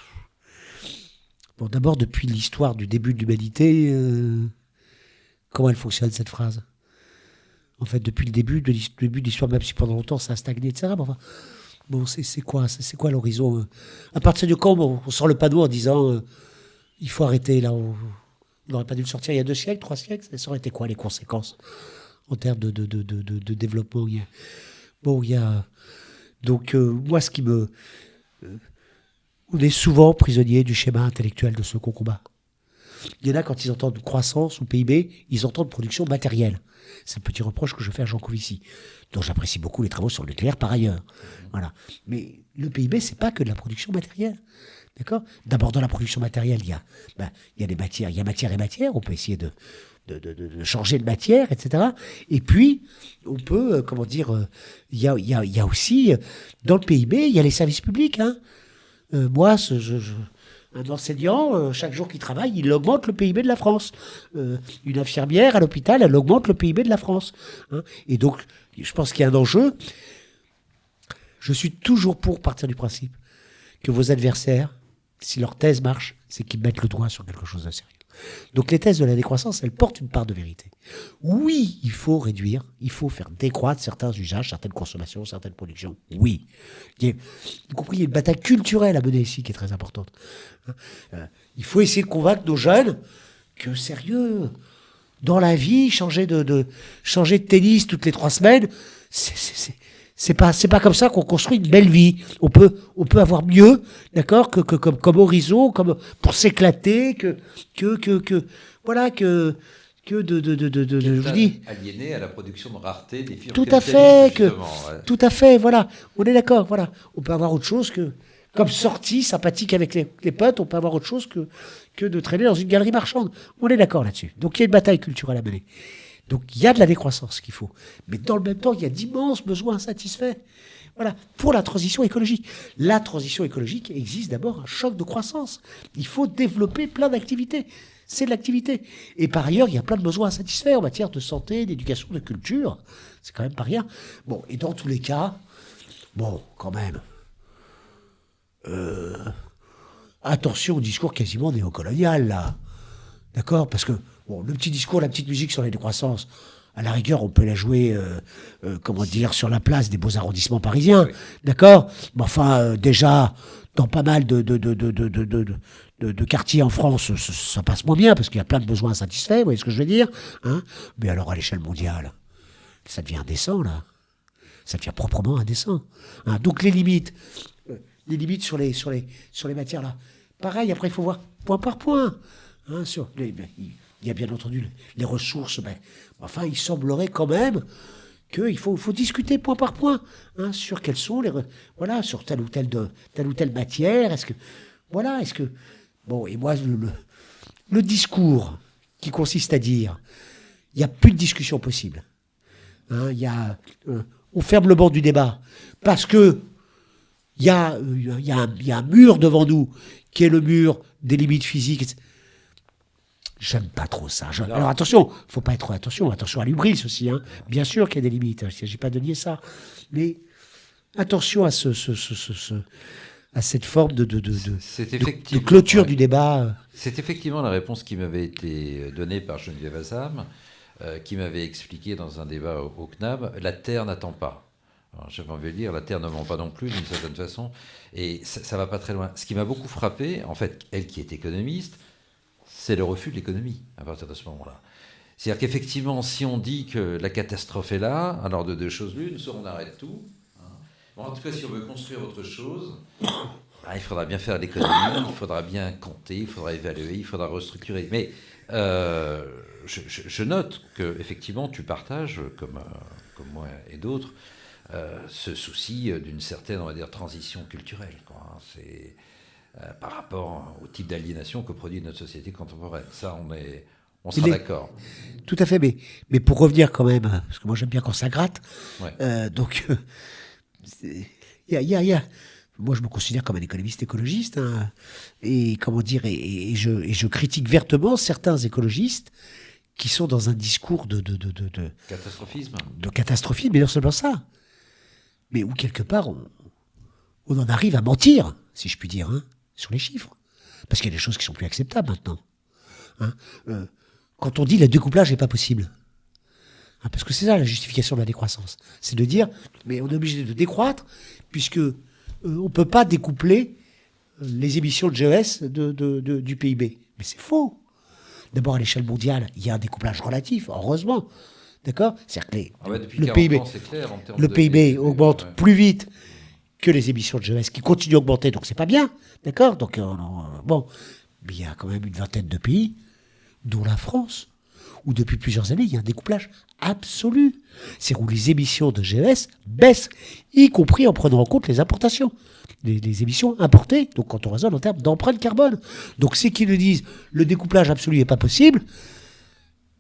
Bon, d'abord, depuis l'histoire du début de l'humanité, comment elle fonctionne, cette phrase ? En fait, depuis le début de l'histoire, même si pendant longtemps ça a stagné, etc. Bon, c'est quoi l'horizon ? À partir de quand on sort le panneau en disant il faut arrêter là on n'aurait pas dû le sortir il y a 2 siècles, 3 siècles. Ça aurait été quoi les conséquences en termes de développement ? Donc, moi, ce qui me... on est souvent prisonnier du schéma intellectuel de ceux qu'on combat. Il y en a, quand ils entendent croissance ou PIB, ils entendent production matérielle. C'est le petit reproche que je fais à Jean Covici, dont j'apprécie beaucoup les travaux sur le nucléaire par ailleurs. Voilà. Mais le PIB, c'est pas que de la production matérielle. D'accord ? D'abord, dans la production matérielle, il y a des matières, il y a matière et matière, on peut essayer de changer de matière, etc. Et puis, on peut, il y a aussi, dans le PIB, il y a les services publics. Hein. Moi, un enseignant, chaque jour qu'il travaille, il augmente le PIB de la France. Une infirmière à l'hôpital, elle augmente le PIB de la France. Hein. Et donc, je pense qu'il y a un enjeu. Je suis toujours pour partir du principe que vos adversaires, si leur thèse marche, c'est qu'ils mettent le doigt sur quelque chose de sérieux. Donc les thèses de la décroissance, elles portent une part de vérité. Oui, il faut réduire, il faut faire décroître certains usages, certaines consommations, certaines productions. Oui. Y compris, il y a une bataille culturelle à mener ici qui est très importante. Il faut essayer de convaincre nos jeunes que, sérieux, dans la vie, changer de tennis toutes les 3 semaines, c'est pas comme ça qu'on construit une belle vie. On peut avoir mieux, d'accord, comme horizon, comme pour s'éclater, voilà, que je vous dis. Aliéné à la production de rareté des firmes. Tout à fait, tout à fait, voilà. On est d'accord, voilà. On peut avoir autre chose que, comme sortie sympathique avec les potes, on peut avoir autre chose que de traîner dans une galerie marchande. On est d'accord là-dessus. Donc il y a une bataille culturelle à mener. Donc il y a de la décroissance qu'il faut. Mais dans le même temps, il y a d'immenses besoins insatisfaits. Voilà, pour la transition écologique. La transition écologique existe d'abord un choc de croissance. Il faut développer plein d'activités. C'est de l'activité. Et par ailleurs, il y a plein de besoins insatisfaits en matière de santé, d'éducation, de culture. C'est quand même pas rien. Bon, et dans tous les cas, bon, quand même, attention au discours quasiment néocolonial, là. D'accord? Parce que, bon, le petit discours, la petite musique sur la décroissance, à la rigueur, on peut la jouer, comment dire, sur la place des beaux arrondissements parisiens. Oui. D'accord? Mais enfin, déjà, dans pas mal de quartiers en France, ça passe moins bien, parce qu'il y a plein de besoins insatisfaits, vous voyez ce que je veux dire? Hein? Mais alors, à l'échelle mondiale, ça devient indécent, là. Ça devient proprement indécent. Hein? Donc, les limites sur les matières, là. Pareil, après, il faut voir point par point. Hein, il y a bien entendu les ressources, mais enfin, il semblerait quand même qu'il faut discuter point par point, hein, sur quelles sont voilà, sur telle ou telle matière. Bon, et moi, le discours qui consiste à dire, il n'y a plus de discussion possible. Hein, on ferme le banc du débat parce que il y a un mur devant nous qui est le mur des limites physiques, etc. J'aime pas trop ça. Alors attention, faut pas être attention à l'hubris aussi. Hein. Bien sûr qu'il y a des limites. Il ne s'agit pas de nier ça, mais attention à à cette forme de clôture du débat. C'est effectivement la réponse qui m'avait été donnée par Geneviève Azam, qui m'avait expliqué dans un débat au CNAB, la Terre n'attend pas. J'avais envie de dire, la Terre ne ment pas non plus, d'une certaine façon, et ça va pas très loin. Ce qui m'a beaucoup frappé, en fait, elle qui est économiste, c'est le refus de l'économie à partir de ce moment-là. C'est-à-dire qu'effectivement, si on dit que la catastrophe est là, alors de 2 choses l'une, soit on arrête tout. Hein. Bon, en tout cas, si on veut construire autre chose, il faudra bien faire l'économie, il faudra bien compter, il faudra évaluer, il faudra restructurer. Mais je note qu'effectivement, tu partages, comme moi et d'autres, ce souci d'une certaine, on va dire, transition culturelle, quoi. C'est par rapport au type d'aliénation que produit notre société contemporaine. Ça, on sera d'accord. Tout à fait, mais pour revenir quand même, parce que moi j'aime bien quand ça gratte, ouais. Donc moi je me considère comme un économiste écologiste, hein, et comment dire, et je critique vertement certains écologistes qui sont dans un discours de catastrophisme. De catastrophisme, mais non seulement ça, mais où quelque part on en arrive à mentir, si je puis dire, hein, sur les chiffres. Parce qu'il y a des choses qui sont plus acceptables maintenant. Hein. Quand on dit le découplage n'est pas possible. Hein, parce que c'est ça la justification de la décroissance. C'est de dire, mais on est obligé de décroître, puisque on ne peut pas découpler les émissions de GES du PIB. Mais c'est faux. D'abord, à l'échelle mondiale, il y a un découplage relatif, heureusement. D'accord ? C'est-à-dire que le PIB augmente plus vite que les émissions de GES qui continuent à augmenter, donc c'est pas bien, d'accord ? Donc bon, mais il y a quand même une vingtaine de pays, dont la France, où depuis plusieurs années il y a un découplage absolu. C'est où les émissions de GES baissent, y compris en prenant en compte les importations, les émissions importées. Donc quand on raisonne en termes d'empreinte carbone, donc c'est qu'ils nous disent le découplage absolu n'est pas possible,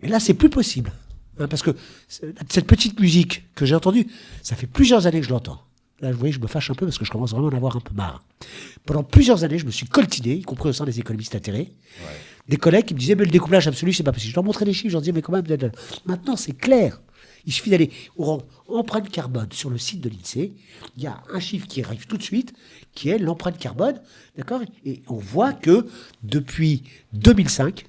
mais là c'est plus possible, hein, parce que cette petite musique que j'ai entendue, ça fait plusieurs années que je l'entends. Là, vous voyez, je me fâche un peu parce que je commence vraiment à en avoir un peu marre. Pendant plusieurs années, je me suis coltiné, y compris au sein des économistes atterrés, des collègues qui me disaient, mais le découplage absolu, c'est pas possible. Je leur montrais des chiffres, je leur disais, mais quand même, maintenant, c'est clair. Il suffit d'aller au rang empreinte carbone sur le site de l'INSEE. Il y a un chiffre qui arrive tout de suite, qui est l'empreinte carbone, d'accord ? Et on voit que depuis 2005,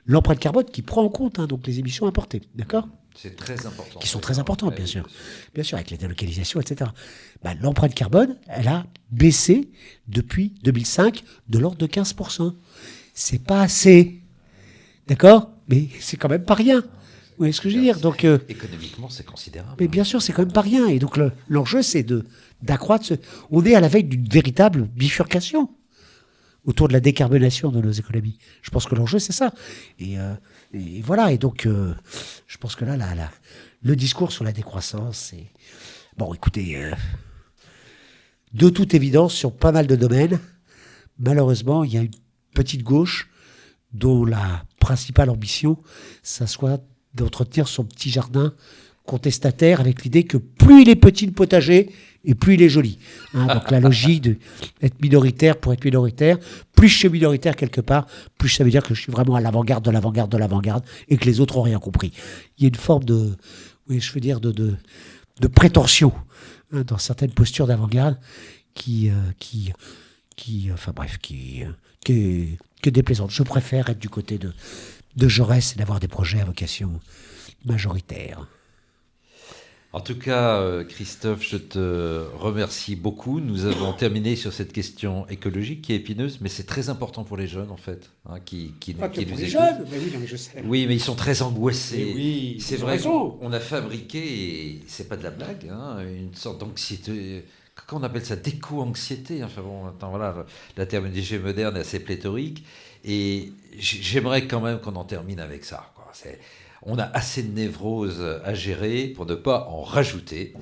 l'empreinte carbone qui prend en compte donc les émissions importées, d'accord ? C'est très important. Qui sont très importantes, bien sûr. Bien sûr, avec les délocalisations, etc. L'empreinte carbone, elle a baissé depuis 2005 de l'ordre de 15%. C'est pas assez, d'accord ? Mais c'est quand même pas rien. Vous voyez ce que je veux dire ? Donc, économiquement, c'est considérable. mais bien sûr, c'est quand même pas rien. Et donc, l'enjeu, c'est d'accroître. On est à la veille d'une véritable bifurcation autour de la décarbonation de nos économies. Je pense que l'enjeu, c'est ça. Et voilà. Et donc, je pense que là, le discours sur la décroissance, c'est... Bon, écoutez, de toute évidence, sur pas mal de domaines, malheureusement, il y a une petite gauche dont la principale ambition, ça soit d'entretenir son petit jardin contestataire avec l'idée que plus il est petit le potager et plus il est joli. Donc la logique d'être minoritaire pour être minoritaire, plus je suis minoritaire quelque part, plus ça veut dire que je suis vraiment à l'avant-garde de l'avant-garde de l'avant-garde et que les autres n'ont rien compris. Il y a une forme de prétention dans certaines postures d'avant-garde qui est déplaisante. Je préfère être du côté de Jaurès et d'avoir des projets à vocation majoritaire. En tout cas, Christophe, je te remercie beaucoup. Nous avons terminé sur cette question écologique qui est épineuse, mais c'est très important pour les jeunes, en fait, qui Pas que nous pour les écoutent. jeunes, mais oui, non, mais je sais. Oui, mais ils sont très angoissés. Oui, c'est ils ont vrai raison. qu'on a fabriqué, et c'est pas de la blague, une sorte d'anxiété. Comment on appelle ça ? D'éco-anxiété. Enfin bon, attends, voilà, la terminologie moderne est assez pléthorique. Et j'aimerais quand même qu'on en termine avec ça, quoi. On a assez de névroses à gérer pour ne pas en rajouter.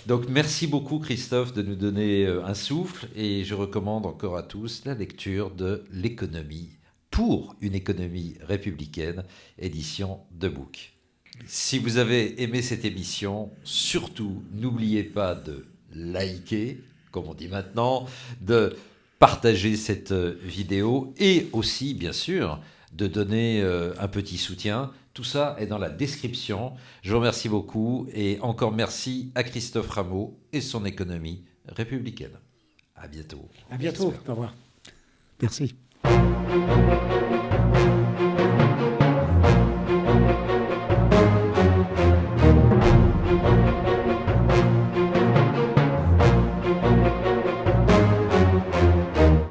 Donc merci beaucoup Christophe de nous donner un souffle et je recommande encore à tous la lecture de L'économie pour une économie républicaine, édition de Book. Si vous avez aimé cette émission, surtout n'oubliez pas de liker, comme on dit maintenant, de partager cette vidéo et aussi bien sûr de donner un petit soutien. Tout ça est dans la description. Je vous remercie beaucoup et encore merci à Christophe Rameau et son économie républicaine. À bientôt. À bientôt. Au revoir. Merci.